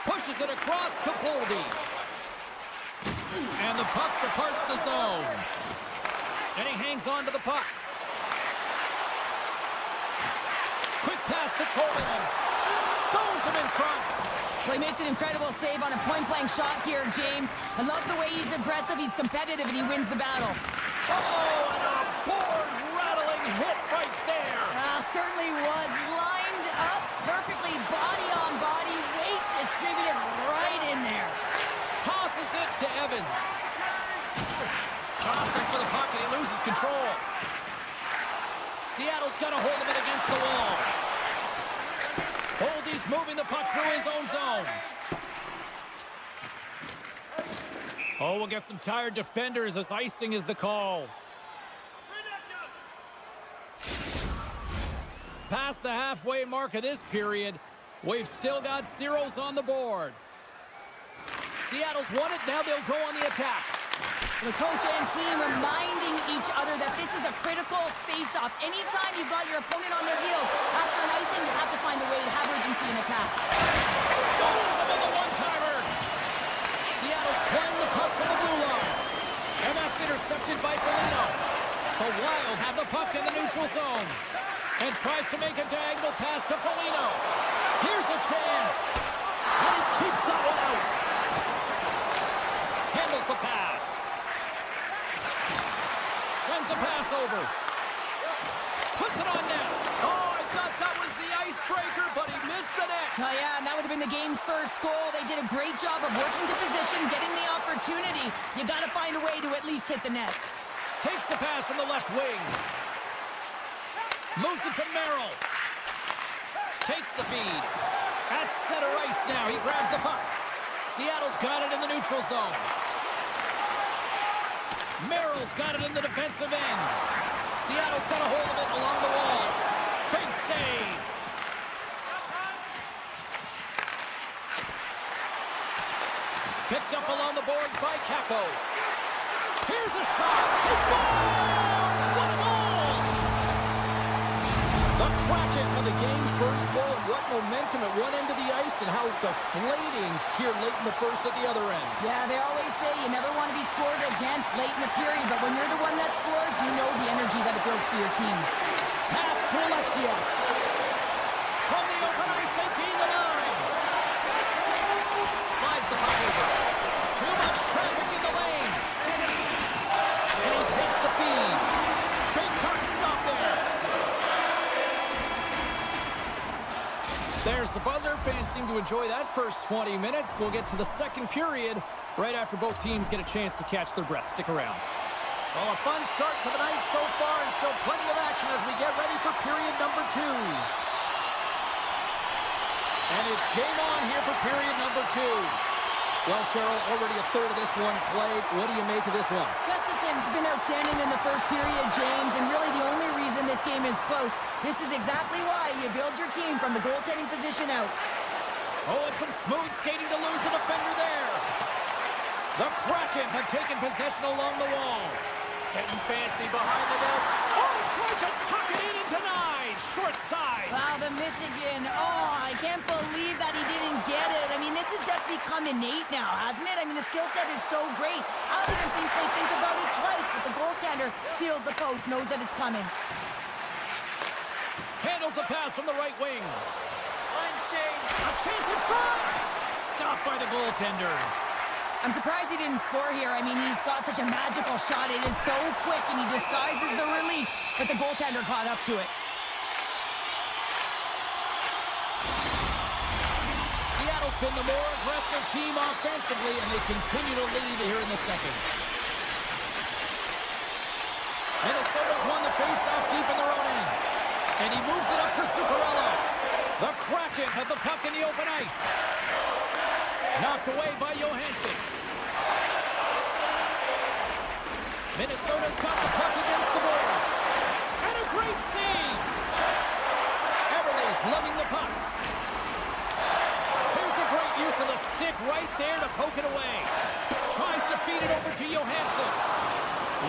Pushes it across to Boldy. And the puck departs the zone. And he hangs on to the puck. Quick pass to Tortorella. Stones him in front. Well, he makes an incredible save on a point-blank shot here, James. I love the way he's aggressive, he's competitive, and he wins the battle. Oh, and a board-rattling hit right there. Certainly was. Lined up perfectly, body on body, weight distributed right in there. Tosses it to Evans. Tossing for the puck, and he loses control. Seattle's got a hold of it against the wall. Boldy's moving the puck through his own zone. Oh, we'll get some tired defenders as icing is the call. Past the halfway mark of this period, we've still got zeros on the board. Seattle's won it, now they'll go on the attack. The coach and team reminding each other that this is a critical face-off. Anytime you've got your opponent on their heels, after an icing, you have to find a way to have urgency in attack. Stones him in the one-timer. Seattle's playing the puck from the blue line. And that's intercepted by Foligno. The Wild have the puck in the neutral zone. And tries to make a diagonal pass to Foligno. Here's a chance. And he keeps that one out. Handles the pass. Sends a pass over. Puts it on net. Oh, I thought that was the icebreaker, but he missed the net. Oh, yeah, and that would have been the game's first goal. They did a great job of working to position, getting the opportunity. You got to find a way to at least hit the net. Takes the pass from the left wing. Moves it to Merrill. Takes the feed. At center ice now. He grabs the puck. Seattle's got it in the neutral zone. Merrill's got it in the defensive end. Seattle's got a hold of it along the wall. Big save. Picked up along the boards by Capo. Here's a shot. He scores! What a goal! The Kraken have the game's first goal. What momentum at one end of the ice and how deflating here late in the first at the other end. Yeah, they always say you never want to be scored against late in the period, but when you're the one that scores, you know the energy that it builds for your team. Pass to Alexia. From the open ice, they gain the line. Slides the puck over. Too much traffic in the lane. And he takes the feed. Big time stop there. There's the buzzer. Fans seem to enjoy that first 20 minutes. We'll get to the second period right after both teams get a chance to catch their breath. Stick around. Well, a fun start to the night so far and still plenty of action as we get ready for period number 2. And it's game on here for period number 2. Well, Cheryl, already a third of this one played. What do you make of this one? Gustafson's been outstanding in the first period, James, and really the only reason this game is close. This is exactly why you build your team from the goaltending position out. Oh, and some smooth skating to lose the defender there. The Kraken have taken possession along the wall. Getting fancy behind the net. Oh, tried to tuck it in and denied. Short side. Wow, the Michigan. Oh, I can't believe that he didn't get it. I mean, this has just become innate now, hasn't it? I mean, the skill set is so great. I don't even think they think about it twice, but the goaltender seals the post, knows that it's coming. Handles the pass from the right wing. A chance in front! Stopped by the goaltender. I'm surprised he didn't score here. I mean, he's got such a magical shot. It is so quick, and he disguises the release, but the goaltender caught up to it. Seattle's been the more aggressive team offensively, and they continue to lead here in the second. Minnesota's won the faceoff deep in their own end. And he moves it up to Zuccarello. The Kraken have the puck in the open ice. Knocked away by Johansson. Minnesota's got the puck against the boards. And a great save. Everly's lugging the puck. Here's a great use of the stick right there to poke it away. Tries to feed it over to Johansson.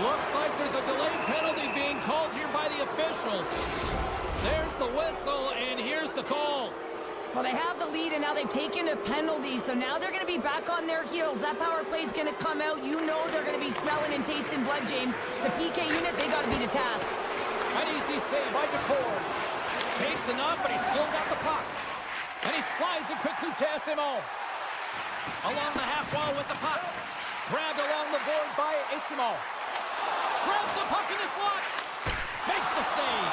Looks like there's a delayed penalty being called here by the officials. There's the whistle, and here's the call. Well, they have the lead, and now they've taken a penalty, so now they're going to be back on their heels. That power play is going to come out. You know they're going to be smelling and tasting blood, James. The PK unit, they got to be the task. An easy save by DeCord. Takes enough, but he's still got the puck. And he slides it quickly to Esimo. Along the half wall with the puck. Grabbed along the boards by Esimo. Grabs the puck in the slot. Makes the save.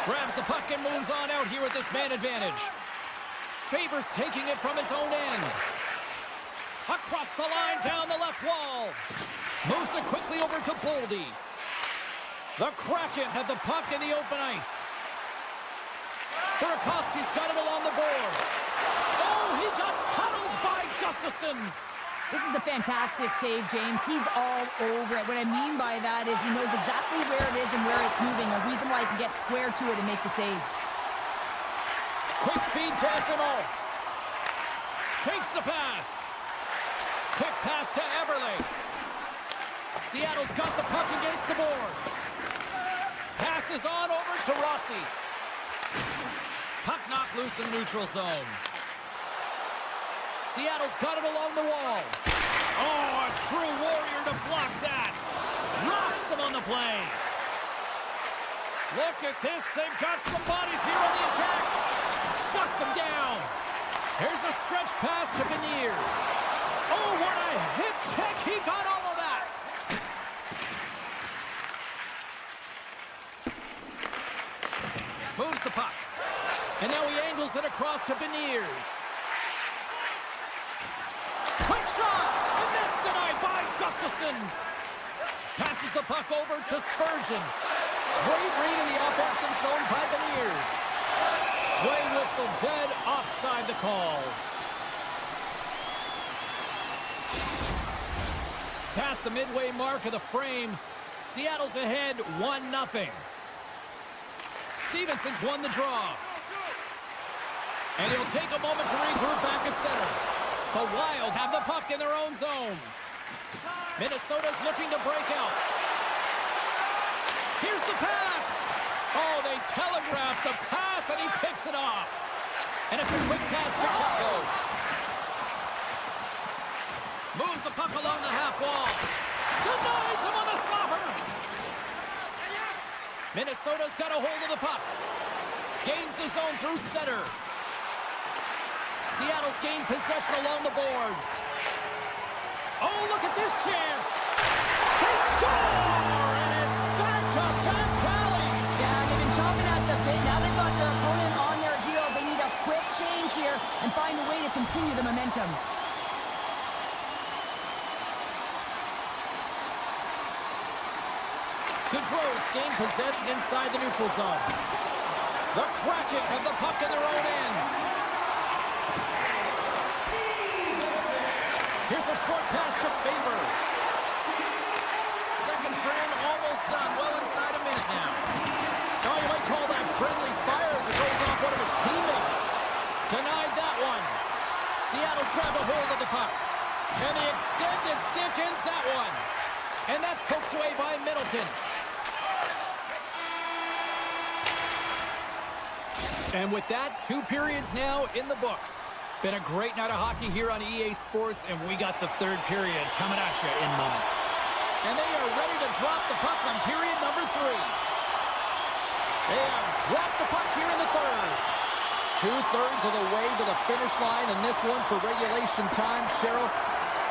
Grabs the puck and moves on out here with this man advantage. Favors taking it from his own end. Across the line, down the left wall. Moves it quickly over to Boldy. The Kraken have the puck in the open ice. Burakovsky's got it along the boards. Oh, he got huddled by Gustafsson. This is a fantastic save, James. He's all over it. What I mean by that is he knows exactly where it is and where it's moving. A reason why he can get square to it and make the save. Quick feed to Esimo. Takes the pass. Quick pass to Everly. Seattle's got the puck against the boards. Passes on over to Rossi. Puck knocked loose in the neutral zone. Seattle's got it along the wall. Oh, a true warrior to block that. Rocks him on the play. Look at this. They've got some bodies here on the attack. Shuts him down. Here's a stretch pass to Beniers. Oh, what a hit check. He got all of that. Moves the puck. And now he angles it across to Beniers. Quick shot. And that's denied by Gustafsson. Passes the puck over to Spurgeon. Great read in the offensive zone by Beniers. Play whistle dead, offside the call. Past the midway mark of the frame, Seattle's ahead 1-0. Stevenson's won the draw. And he'll take a moment to regroup back at center. The Wild have the puck in their own zone. Minnesota's looking to break out. Here's the pass. Oh, they telegraphed the pass, and he picks it off. And it's a quick pass to Kepko. Moves the puck along the half wall. Denies him on the slobber. Minnesota's got a hold of the puck. Gains the zone through center. Seattle's gained possession along the boards. Oh, look at this chance. They score, and it's back-to-back tallies. Yeah, they've been chopping at the bit. Now they've got their opponent on their heel. They need a quick change here and find a way to continue the momentum. Gaudreau's gained possession inside the neutral zone. The Kraken have the puck in their own end. Here's a short pass to Faber. Second frame almost done. Well inside a minute now. Oh, you might call that friendly fire as it goes off one of his teammates. Denied that one. Seattle's grabbed a hold of the puck. And the extended stick ends that one. And that's poked away by Middleton. And with that, 2 periods now in the books. Been a great night of hockey here on EA Sports, and we got the third period coming at you in moments. And they are ready to drop the puck on period number 3. They have dropped the puck here in the third. 2/3 of the way to the finish line in this one for regulation time. Cheryl,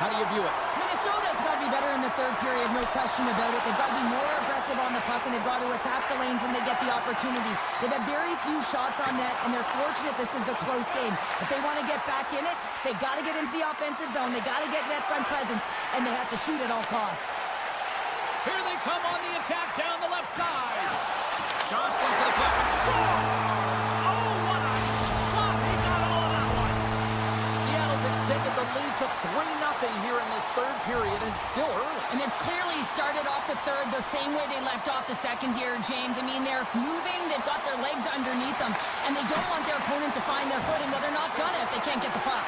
how do you view it? Minnesota's got to be better in the third period, no question about it. They've got to be more aggressive on the puck, and they've got to attack the lanes when they get the opportunity. They've had very few shots on net, and they're fortunate this is a close game. If they want to get back in it, they got to get into the offensive zone. They got to get net front presence, and they have to shoot at all costs. Here they come on the attack down the left side. Jocelyn for the puck and scores! Oh, what a shot! He got all of that one. Seattle's extended the lead to 3-0 here in this third period, and still early. And they've clearly started off the third the same way they left off the second here, James. I mean, they're moving, they've got their legs underneath them, and they don't want their opponent to find their footing. Well, they're not gonna if they can't get the puck.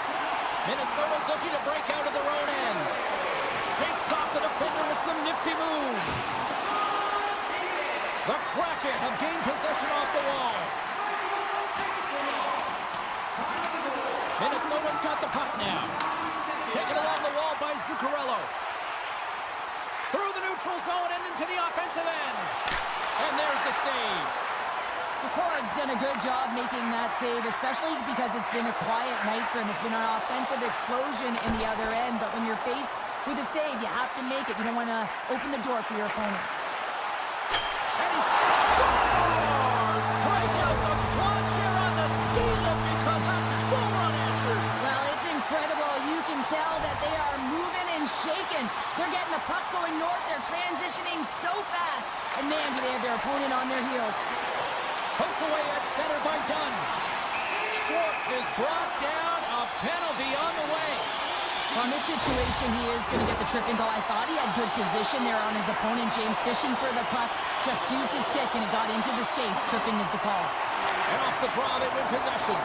Minnesota's looking to break out of their own end. Shakes off the defender with some nifty moves. The Kraken have gained possession off the wall. Minnesota's got the puck now. Taken along the wall by Zuccarello. Through the neutral zone and into the offensive end. And there's the save. The Cords done a good job making that save, especially because it's been a quiet night for him. It's been an offensive explosion in the other end, but when you're faced with a save, you have to make it. You don't want to open the door for your opponent. And he scores! Break out the clutch here on the ski lift because that's his goal run answer. Well, it's incredible. You can tell that they are moving and shaking. They're getting the puck going north. They're transitioning so fast. And man, do they have their opponent on their heels. Poked away at center by Dunn. Schwartz is brought down. A penalty on the way. On this situation, he is going to get the tripping goal. I thought he had good position there on his opponent. James fishing for the puck. Just used his stick, and it got into the skates. Tripping is the call. And off the draw, they win possession.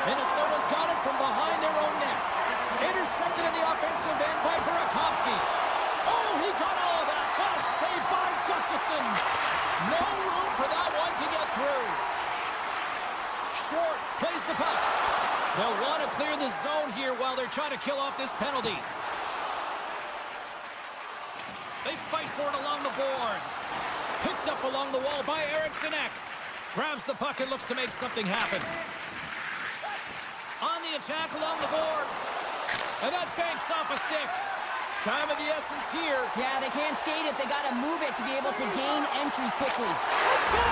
Minnesota's got it from behind their own net. Intercepted in the offensive end by Burakovsky. Oh, he got all of that. What a save by Gustafsson. No room for that one to get through. Schwartz plays the puck. They'll want to clear the zone here while they're trying to kill off this penalty. They fight for it along the boards. Picked up along the wall by Eriksson Ek. Grabs the puck and looks to make something happen. On the attack along the boards. And that banks off a stick. Time of the essence here. Yeah, they can't skate it. They got to move it to be able to gain entry quickly. Let's go!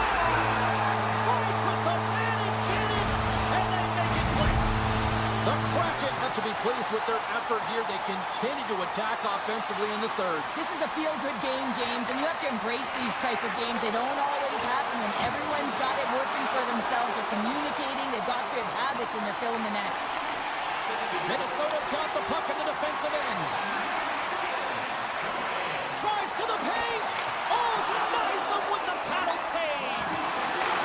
Right with the man advantage, and they make it click. The Kraken have to be pleased with their effort here. They continue to attack offensively in the third. This is a feel-good game, James, and you have to embrace these type of games. They don't always happen when everyone's got it working for themselves. They're communicating. They've got good habits, and they're filling the net. Minnesota's got the puck in the defensive end. Drives to the paint. Oh, denies them with the paddle save.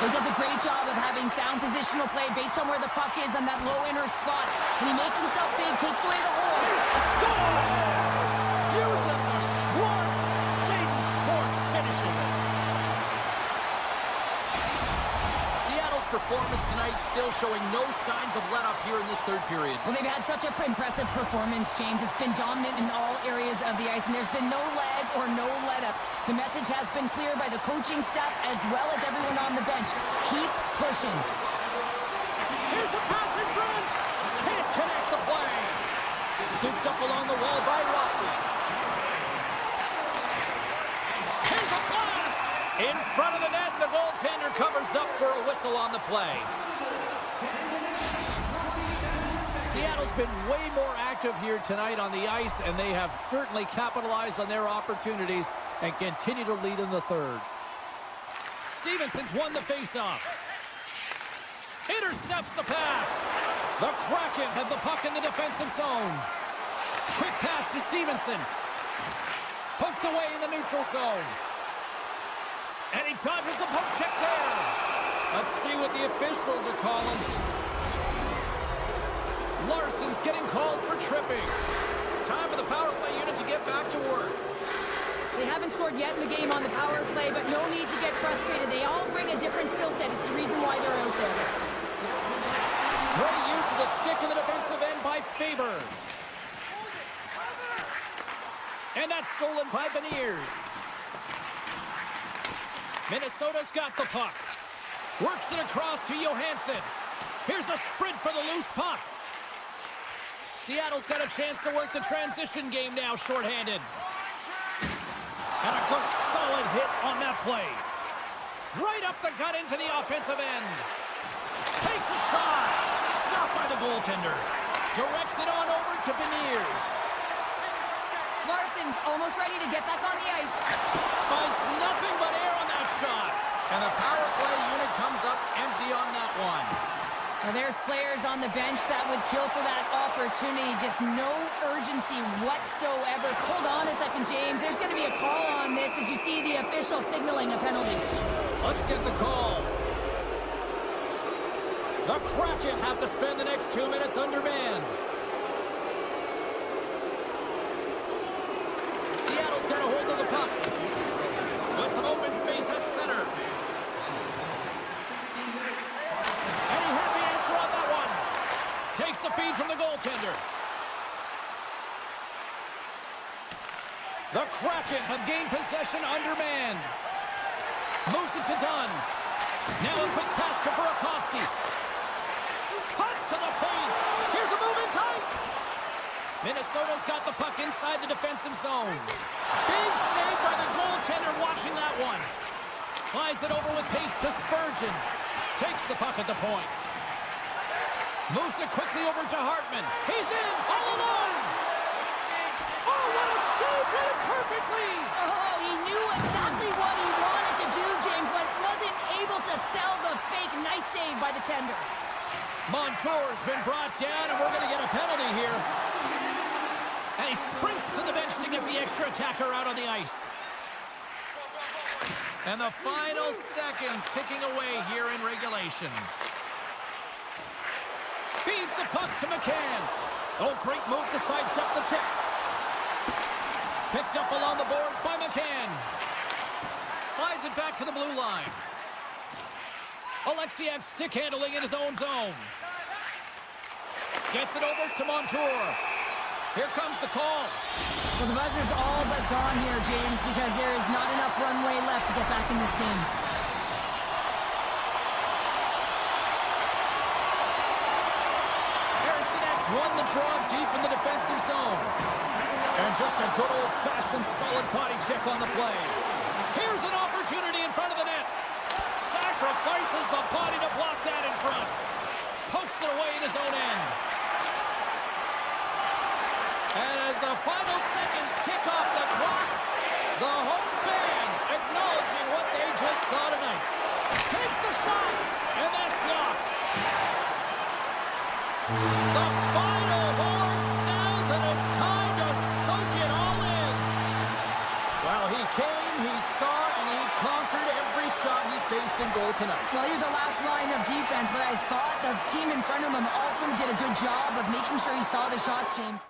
He does a great job of having sound positional play based on where the puck is on that low inner spot. And he makes himself big, takes away the holes. Scores! Using the Schwartz. Jaden Schwartz finishes it. Seattle's performance tonight still showing no signs of let-up here in this third period. Well, they've had such an impressive performance, James. It's been dominant in all areas of the ice, and there's been no lag or no let-up. The message has been clear by the coaching staff as well as everyone on the bench. Keep pushing. Here's a pass in front. Can't connect the play. Scooped up along the wall by Rossi. Here's a blast. In front of the net, the goaltender covers up for a whistle on the play. Seattle's been way more active here tonight on the ice, and they have certainly capitalized on their opportunities and continue to lead in the third. Stevenson's won the faceoff. Intercepts the pass. The Kraken have the puck in the defensive zone. Quick pass to Stevenson. Poked away in the neutral zone. And he dodges the poke check there. Let's see what the officials are calling. Larson's getting called for tripping. Time for the power play unit to get back to work. They haven't scored yet in the game on the power play, but no need to get frustrated. They all bring a different skill set. It's the reason why they're out there. Great use of the stick in the defensive end by Faber. And that's stolen by Beniers. Minnesota's got the puck. Works it across to Johansson. Here's a sprint for the loose puck. Seattle's got a chance to work the transition game now, shorthanded. And a good solid hit on that play. Right up the gut into the offensive end. Takes a shot. Stopped by the goaltender. Directs it on over to Beniers. Larson's almost ready to get back on the ice. Finds nothing but air on that shot. And the power play unit comes up empty on that one. Now there's players on the bench that would kill for that opportunity. Just no urgency whatsoever. Hold on a second, James. There's going to be a call on this as you see the official signaling a penalty. Let's get the call. The Kraken have to spend the next 2 minutes undermanned. Seattle's got a hold of the puck. With some open space at center. And he had the answer on that one. Takes the feed from the goaltender. The Kraken have gained possession undermanned. Moves it to Dunn. Now a quick pass to Burakovsky. Cuts to the paint. Here's a move in tight. Minnesota's got the puck inside the defensive zone. Big save by the goaltender watching that one. Slides it over with pace to Spurgeon. Takes the puck at the point. Moves it quickly over to Hartman. He's in all alone. Oh, what a save. Read it perfectly. Oh, he knew exactly what he wanted to do, James, but wasn't able to sell the fake. Nice save by the tender. Montour's been brought down, and we're going to get a penalty here. And he sprints to the bench to get the extra attacker out on the ice. And the final seconds ticking away here in regulation. Feeds the puck to McCann. Oh, great move to sidestep the check. Picked up along the boards by McCann. Slides it back to the blue line. Alexiev stick handling in his own zone. Gets it over to Montour. Here comes the call. Well, the buzzer's all but gone here, James, because there is not enough runway left to get back in this game. Eriksson X won the draw deep in the defensive zone. And just a good old-fashioned solid body check on the play. Here's an opportunity in front of the net. Sacrifices the body to block that in front. Pokes it away in his own end. And as the final seconds tick off the clock, the home fans acknowledging what they just saw tonight. Takes the shot, and that's blocked. The final horn sounds, and it's time to soak it all in. Well, he came, he saw, and he conquered every shot he faced in goal tonight. Well, here's the last line of defense, but I thought the team in front of him also did a good job of making sure he saw the shots, James.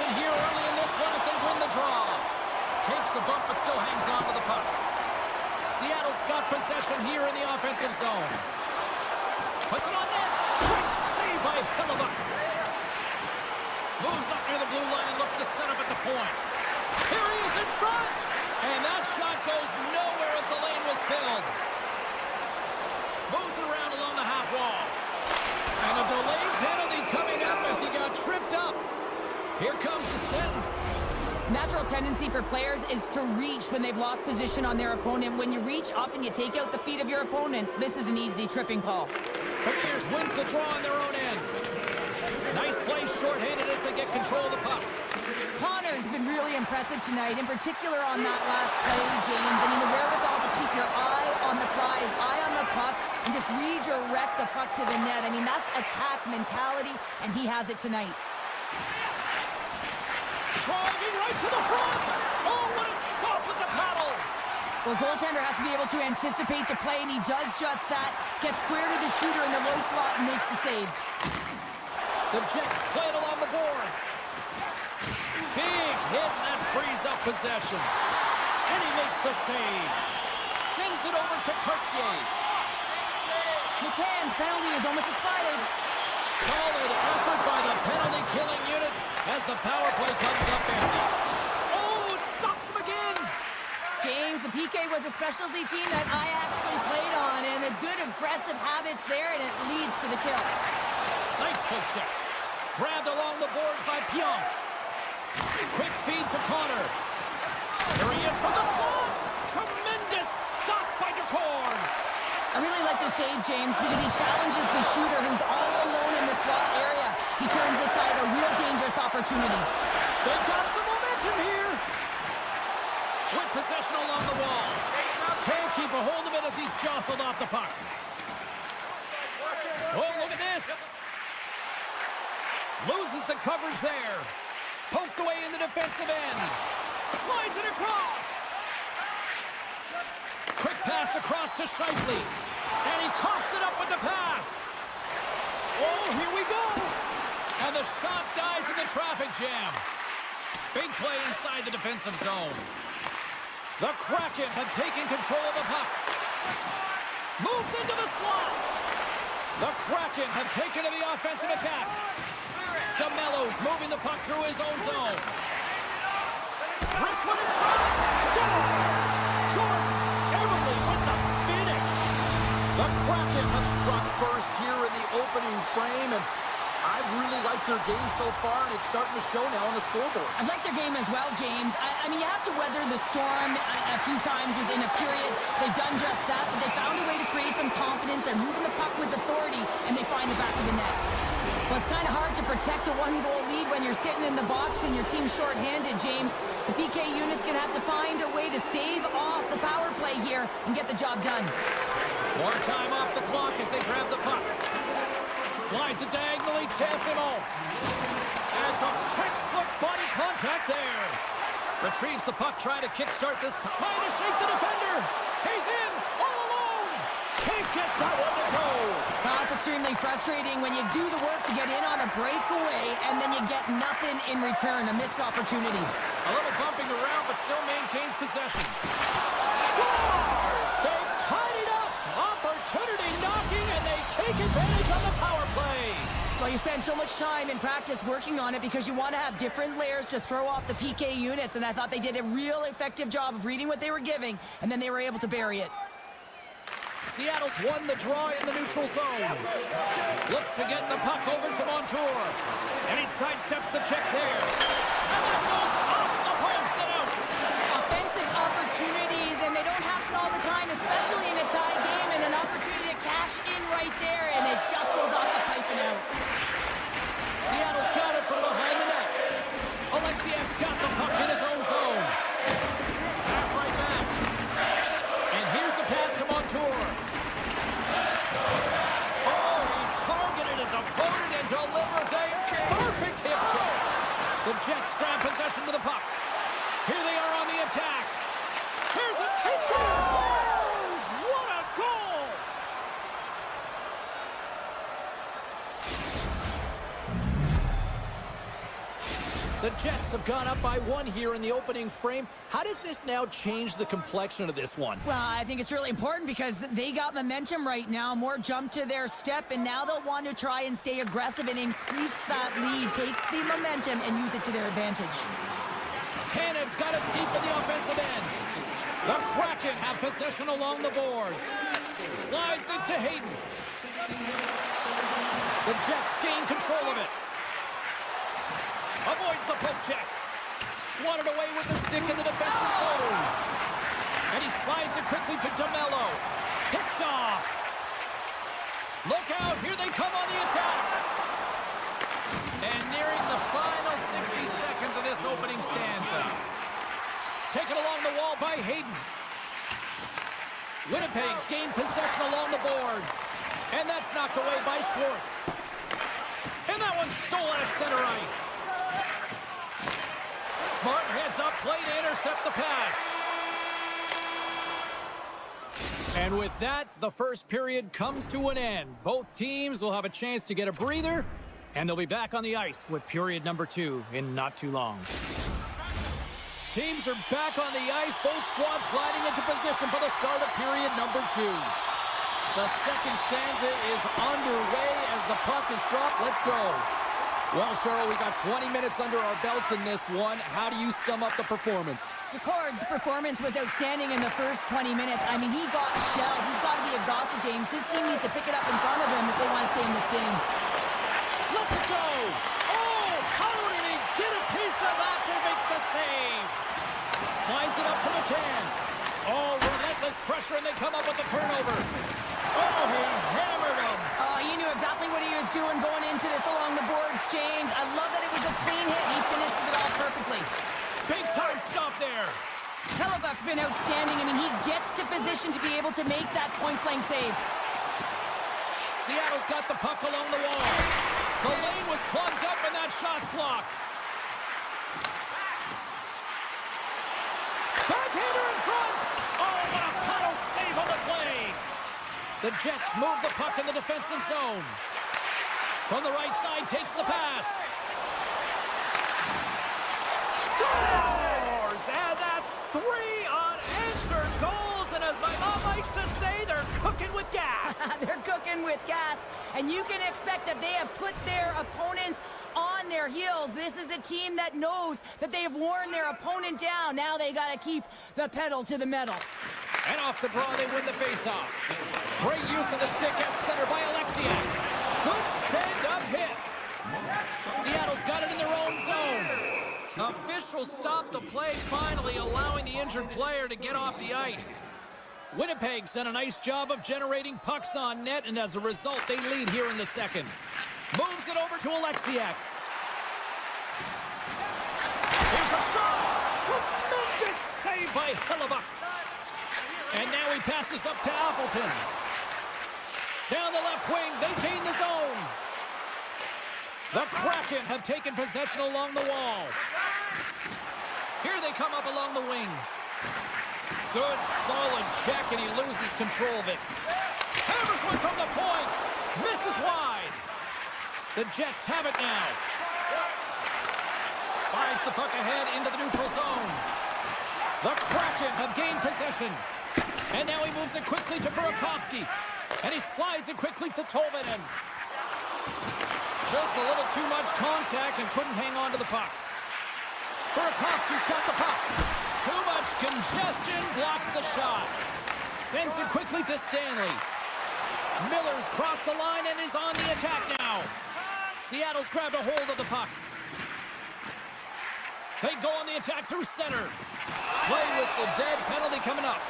happen here early in this one as they win the draw. Takes a bump but still hangs on to the puck. Seattle's got possession here in the offensive zone. Puts it on net. Great save by YFalubaz. Moves up near the blue line and looks to set up at the point. Here he is in front. And that shot goes nowhere as the lane was filled. Moves it around along the half wall. And a delayed penalty coming up as he got tripped up. Here comes the sentence. Natural tendency for players is to reach when they've lost position on their opponent. When you reach, often you take out the feet of your opponent. This is an easy tripping call. Premiers wins the draw on their own end. Nice play shorthanded as they get control of the puck. Connor's been really impressive tonight, in particular on that last play, James. I mean, the wherewithal to keep your eye on the prize, eye on the puck, and just redirect the puck to the net. I mean, that's attack mentality, and he has it tonight. Driving right to the front. Oh, what a stop with the paddle. Well, goaltender has to be able to anticipate the play, and he does just that. Gets square to the shooter in the low slot and makes the save. The Jets play it along the boards. Big hit, and that frees up possession. And he makes the save. Sends it over to Krysin. McCann's penalty is almost expired. Solid effort by the penalty-killing unit as the power play comes up empty. Oh, it stops him again. James, the PK was a specialty team that I actually played on, and a good aggressive habits there, and it leads to the kill. Nice poke check. Grabbed along the boards by Pionk. Quick feed to Connor. Here he is from the slot. Tremendous stop by DeCorn. I really like the save, James, because he challenges the shooter who's all alone in the slot area. He turns aside a real dangerous opportunity. They've got some momentum here. With possession along the wall. Can't keep a hold of it as he's jostled off the puck. Oh, look at this. Loses the coverage there. Poked away in the defensive end. Slides it across. Quick pass across to Scheifele. And he coughs it up with the pass. Oh, here we go. And the shot dies in the traffic jam. Big play inside the defensive zone. The Kraken have taken control of the puck. Moves into the slot. The Kraken have taken to the offensive attack. DeMello's moving the puck through his own zone. Wrist one inside. Scores! Short. Everly with the finish. The Kraken have struck first here in the opening frame, and I really like their game so far, and it's starting to show now on the scoreboard. I like their game as well, James. I mean, you have to weather the storm a few times within a period. They've done just that, but they found a way to create some confidence. They're moving the puck with authority, and they find the back of the net. Well, it's kind of hard to protect a one-goal lead when you're sitting in the box and your team's shorthanded, James. The PK unit's going to have to find a way to stave off the power play here and get the job done. More time off the clock as they grab the puck. Slides it diagonally to Simo. And some textbook body contact there. Retrieves the puck, trying to kickstart this. Trying to shake the defender. He's in, all alone. Can't get that one to go. Well, it's extremely frustrating when you do the work to get in on a breakaway and then you get nothing in return, a missed opportunity. A little bumping around, but still maintains possession. Scores! They've tied it up. Opportunity knocking, and they take advantage on the power play. Well, you spend so much time in practice working on it because you want to have different layers to throw off the PK units, and I thought they did a real effective job of reading what they were giving, and then they were able to bury it. Seattle's won the draw in the neutral zone. Looks to get the puck over to Montour. And he sidesteps the check there. And that goes off the post and out. Offensive opportunities, and they don't happen all the time, especially in a tie game, and an opportunity to cash in right there, and it just goes off the pipe and out. Seattle's got it from behind the net. Alexiev's got the puck in his own zone. Pass right back. And here's the pass to Montour. Oh, he targeted his opponent and delivers a perfect hip check. The Jets grab possession with the puck. Here they are on the attack. Here's it. He scores! What a goal! The Jets have gone up by 1 here in the opening frame. How does this now change the complexion of this one? Well, I think it's really important because they got momentum right now. More jump to their step, and now they'll want to try and stay aggressive and increase that lead. Take the momentum and use it to their advantage. Tanev's got it deep in the offensive end. The Kraken have possession along the boards. Slides it to Hayden. The Jets gain control of it. Avoids the poke check. Swatted away with the stick in the defensive zone. And he slides it quickly to DeMello. Picked off. Look out, here they come on the attack. And nearing the final 60 seconds of this opening stanza. Taken along the wall by Hayden. Winnipeg's gained possession along the boards. And that's knocked away by Schwartz. And that one's stolen at center ice. Smart heads up play to intercept the pass. And with that, the first period comes to an end. Both teams will have a chance to get a breather, and they'll be back on the ice with period number 2 in not too long. Teams are back on the ice, both squads gliding into position for the start of period number 2. The second stanza is underway as the puck is dropped. Let's go. Well, Cheryl, we got 20 minutes under our belts in this one. How do you sum up the performance? Decord's performance was outstanding in the first 20 minutes. I mean, he got shelled. He's got to be exhausted, James. His team needs to pick it up in front of him if they want to stay in this game. Let's go! Oh, how did he get a piece of that to make the save? Slides it up to McCann. Oh, relentless pressure, and they come up with the turnover. Oh, he hammered him. Oh, he knew exactly what he was doing going into this along the boards, James. I love that it was a clean hit. He finishes it off perfectly. Big time stop there. Hellebuck's been outstanding. I mean, he gets to position to be able to make that point-blank save. Seattle's got the puck along the wall. The lane was plugged up, and that shot's blocked. Backhander in front. Oh, what a paddle save on the play. The Jets move the puck in the defensive zone. From the right side, takes the pass. Scores! And that's 3 unanswered goals. And as my mom likes to say, they're cooking with gas. They're cooking with gas. And you can expect that they have put their opponents on their heels. This is a team that knows that they have worn their opponent down. Now they got to keep the pedal to the metal. And off the draw, they win the faceoff. Great use of the stick at center by Alexiak. Good stand-up hit. Seattle's got it in their own zone. Officials stop the play, finally allowing the injured player to get off the ice. Winnipeg's done a nice job of generating pucks on net, and as a result, they lead here in the second. Moves it over to Alexiak. Here's a shot. Tremendous save by Hellebuck. And now he passes up to Appleton. Down the left wing, they gain the zone. The Kraken have taken possession along the wall. Here they come up along the wing. Good, solid check, and he loses control of it. Hammers one from the point. Misses wide. The Jets have it now. Slides the puck ahead into the neutral zone. The Kraken have gained possession. And now he moves it quickly to Burakovsky. And he slides it quickly to Tolvanen. Just a little too much contact and couldn't hang on to the puck. Burakovsky's got the puck. Too much congestion blocks the shot. Sends it quickly to Stanley. Miller's crossed the line and is on the attack now. Seattle's grabbed a hold of the puck. They go on the attack through center. Play whistle dead, penalty coming up.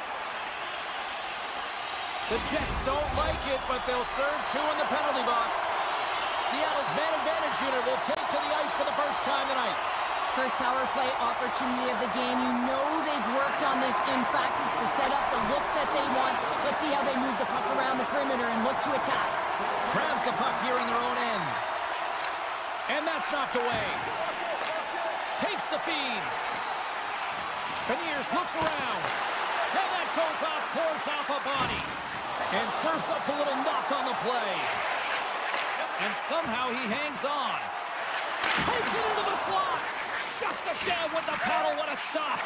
The Jets don't like it, but they'll serve 2 in the penalty box. Seattle's man advantage unit will take to the ice for the first time tonight. First power play opportunity of the game. You know they've worked on this in practice, the setup, the look that they want. Let's see how they move the puck around the perimeter and look to attack. Grabs the puck here in their own end. And that's knocked away. Takes the feed. Beniers looks around. And that goes off course off a body. And serves up a little knock on the play. And somehow he hangs on. Takes it into the slot. Oh, what a stop.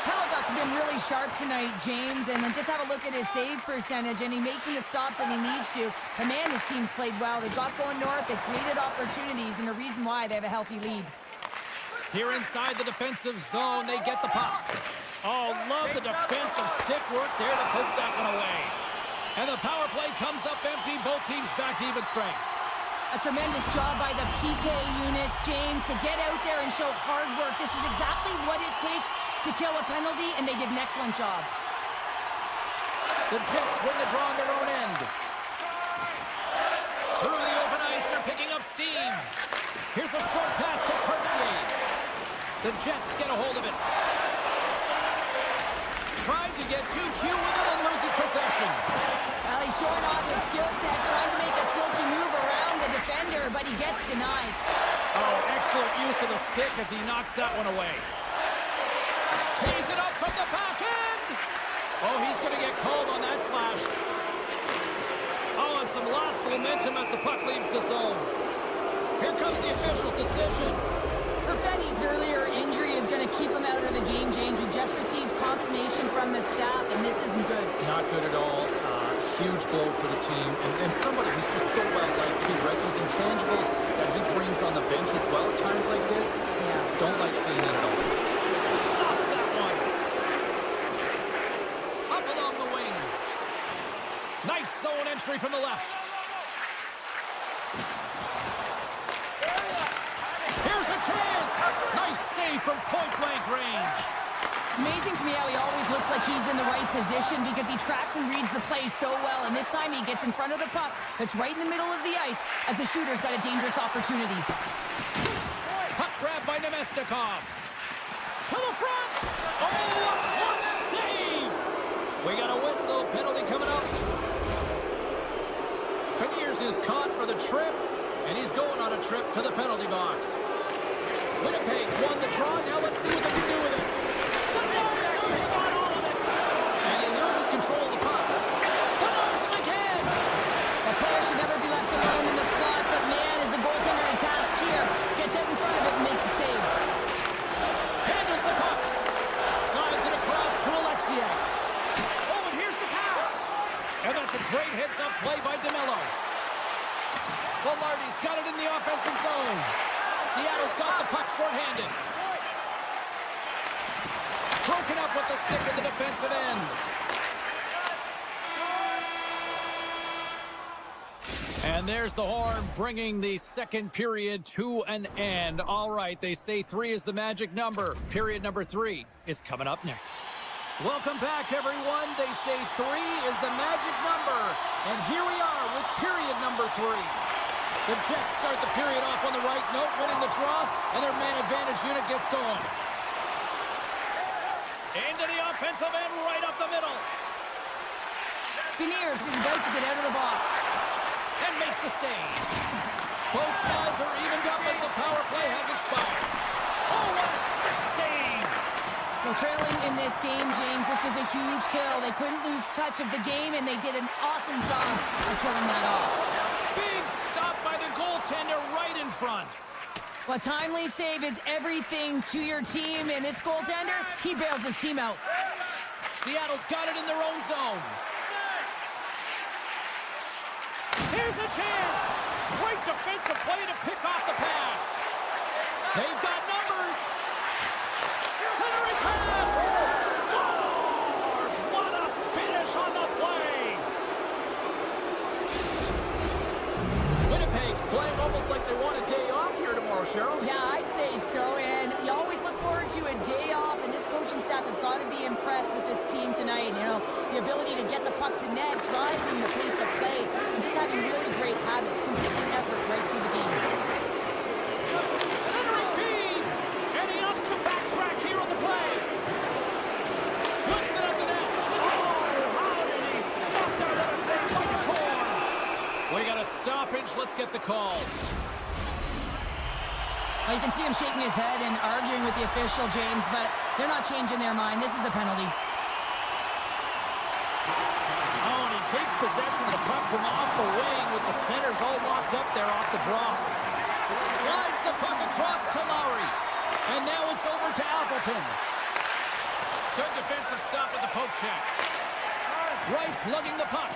Hellebuck's been really sharp tonight, James, and then just have a look at his save percentage, and he's making the stops that he needs to. And man, his team's played well. They got going north, they created opportunities, and the reason why they have a healthy lead. Here inside the defensive zone, they get the puck. Oh, love the defensive stick work there to poke that one away. And the power play comes up empty. Both teams back to even strength. A tremendous job by the PK units, James, to get out there and show hard work. This is exactly what it takes to kill a penalty, and they did an excellent job. The Jets win the draw on their own end. Through the open ice, they're picking up steam. Here's a short pass to Krysin. The Jets get a hold of it. Tried to get too cute with it and loses possession. Well, he's showing off his skill set, trying to make a silky move around the defender, but he gets denied. Oh, excellent use of the stick as he knocks that one away. Tees it up from the back end. Oh, he's going to get called on that slash. Oh, and some lost momentum as the puck leaves the zone. Here comes the official's decision. Perfetti's earlier injury is going to keep him out of the game, James. We just received confirmation from the staff, and this isn't good. Not good at all. Huge blow for the team. And somebody who's just so well-liked, too, right? Those intangibles that he brings on the bench as well at times like this. Yeah. Don't like seeing that at all. Stops that one. Up along the wing. Nice zone entry from the left. Here's a chance. Nice save from point-blank range. It's amazing to me how he always looks like he's in the right position because he tracks and reads the play so well, and this time he gets in front of the puck that's right in the middle of the ice as the shooter's got a dangerous opportunity. Puck grab by Nemestikov. To the front. Oh, a clutch save. We got a whistle. Penalty coming up. Beniers is caught for the trip, and he's going on a trip to the penalty box. Winnipeg's won the draw. Now let's see what they can do with it. He got all of it. And he loses control of the puck. Denies him again. The player should never be left alone in the slot, but man, is the goaltender in task here. Gets out in front of it and makes the save. Handles the puck. Slides it across to Alexiak. Oh, and here's the pass. And that's a great heads-up play by DeMello. Velarde's got it in the offensive zone. Seattle's got the puck shorthanded. Broken up with the stick at the defensive end. And there's the horn, bringing the second period to an end. All right, they say 3 is the magic number. Period number 3 is coming up next. Welcome back, everyone. They say 3 is the magic number. And here we are with period number 3. The Jets start the period off on the right note, winning the draw, and their man advantage unit gets going. Into the offensive end, right up the middle. Beniers is about to get out of the box. And makes the save. Both sides are evened up as the power play has expired. Oh, what a stick save! Well, trailing in this game, James, this was a huge kill. They couldn't lose touch of the game, and they did an awesome job of killing that off. Big stop by the goaltender right in front. Well, timely save is everything to your team, and this goaltender, he bails his team out. Seattle's got it in their own zone. Here's a chance. Great defensive play to pick off the pass. They've got numbers. Centering pass. Scores! What a finish on the play. Winnipeg's playing almost like they want a day off here tomorrow, Cheryl. Yeah, I'd say so, and you always look forward to a day off, and this coaching staff has got to be impressed with this team tonight. You know, the ability to get the puck to net, driving the pace of play, and just having really great habits, consistent efforts right through the game. Centering feed, and he opts to backtrack here on the play. Flips it up the net. Oh, how did he stop that with a save by the corner? We got a stoppage. Let's get the call. Well, you can see him shaking his head and arguing with the official, James, but they're not changing their mind. This is a penalty. Oh, and he takes possession of the puck from off the wing with the centers all locked up there off the draw. Slides the puck across to Lowry. And now it's over to Appleton. Good defensive stop with the poke check. Rice lugging the puck.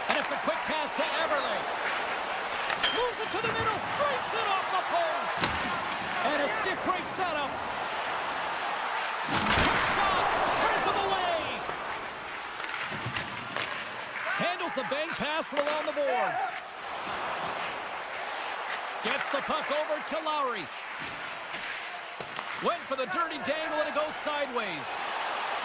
And it's a quick pass to Everly. Moves it to the middle. Breaks it off the post. And a stick breaks that up. Quick shot. Turns him away. Handles the bank pass from along the boards. Gets the puck over to Lowry. Went for the dirty dangle and it goes sideways.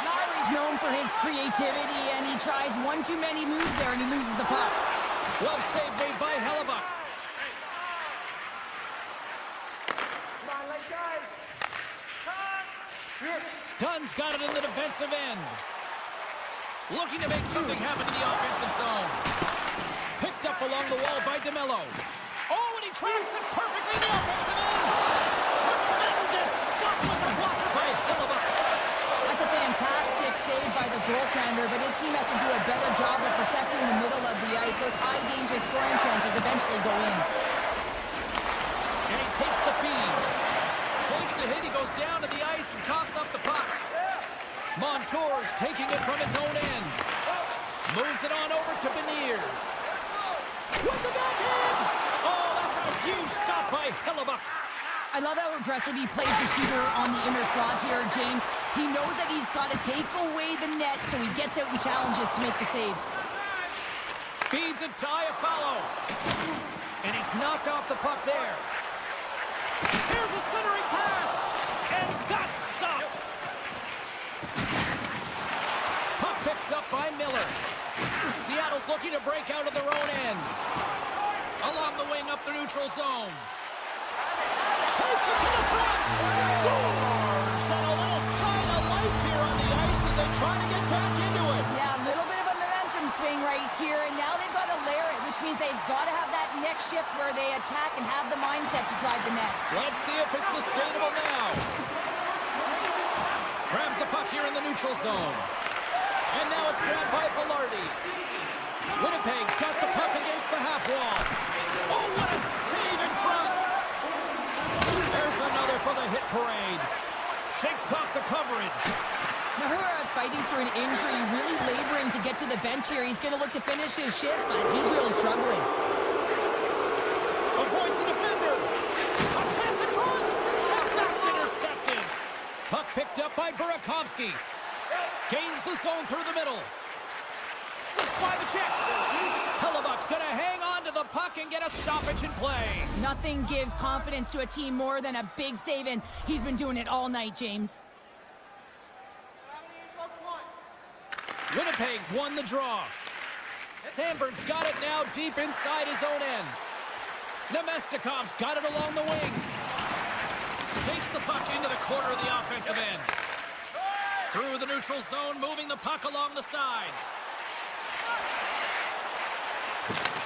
Lowry's known for his creativity, and he tries one too many moves there, and he loses the puck. Well saved made by Hellebuck. Dunn's got it in the defensive end. Looking to make something happen in the offensive zone. Picked up along the wall by DeMello. Oh, and he tracks it perfectly in the offensive end. Tremendous stuff with the blocker by Hellebuck. That's a fantastic save by the goaltender, but his team has to do a better job of protecting the middle of the ice. Those high-danger scoring chances eventually go in. And he takes the feed. Takes a hit, he goes down to the ice and coughs up the puck. Montour's taking it from his own end. Moves it on over to Beniers. With the backhand! Oh, that's a huge stop by Hellebuck. I love how aggressive he plays the shooter on the inner slot here, James. He knows that he's got to take away the net, so he gets out and challenges to make the save. Feeds it to YFalubaz. And he's knocked off the puck there. Here's a centering pass. And that's stopped. Puck picked up by Miller. Seattle's looking to break out of their own end. Along the wing up the neutral zone. Takes it to the front. Scores! And a little sign of life here on the ice as they try to get back into it. Yeah, a little bit of a momentum swing right here, and now they've got to layer it, which means they've got to have that next shift where they attack and have the mindset to drive the net. Let's see if it's sustainable now. Grabs the puck here in the neutral zone. And now it's grabbed by Velarde. Winnipeg's got the puck against the half wall. Oh, what a save in front. There's another for the hit parade. Shakes off the coverage. Mahura's fighting for an injury, really laboring to get to the bench here. He's going to look to finish his shift, but he's really struggling. Avoids the defender. A chance in front. And that's intercepted. Puck picked up by Burakovsky. Gains the zone through the middle. Slips by the check. Hellebuck's going to hang on to the puck and get a stoppage in play. Nothing gives confidence to a team more than a big save, and he's been doing it all night, James. Winnipeg's won the draw. Sandberg's got it now deep inside his own end. Nemestikov's got it along the wing. Takes the puck into the corner of the offensive end. Through the neutral zone, moving the puck along the side.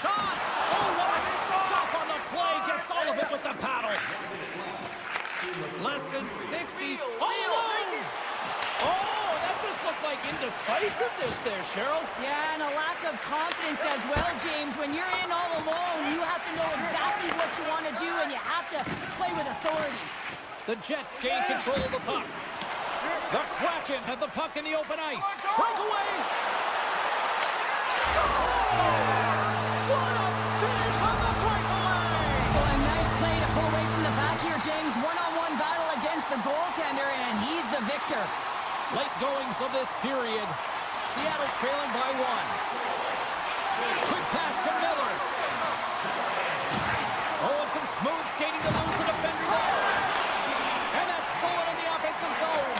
Shot! Oh, what a stop on the play. Gets all of it with the paddle. Less than 60s. All alone! Oh, that just looked like indecisiveness there, Cheryl. Yeah, and a lack of confidence as well, James. When you're in all alone, you have to know exactly what you want to do, and you have to play with authority. The Jets gain control of the puck. The Kraken have the puck in the open ice. Breakaway! Scores! What a finish on the breakaway! Well, a nice play to pull away from the back here, James. One-on-one battle against the goaltender, and he's the victor. Late goings of this period. Seattle's trailing by one. Quick pass to Miller. Oh, and some smooth skating to lose the defender there. And that's stolen in the offensive zone.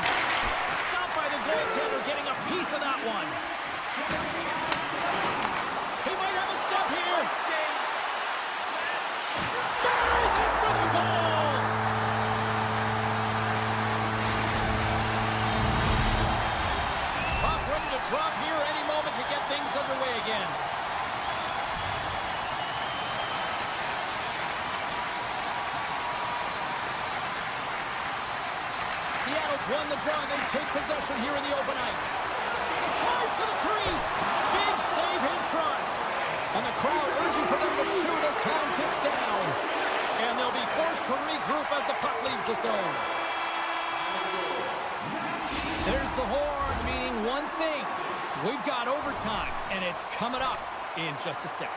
Stopped by the goaltender, getting a piece of that one. He might have a step here. Buries it for the goal. Puck ready to drop here any moment to get things underway again. Seattle's won the draw. They take possession here in the open ice. Drives to the crease. Big save in front. And the crowd urging for them to shoot as time ticks down. And they'll be forced to regroup as the puck leaves the zone. the horn, meaning one thing. We've got overtime, and it's coming up in just a sec.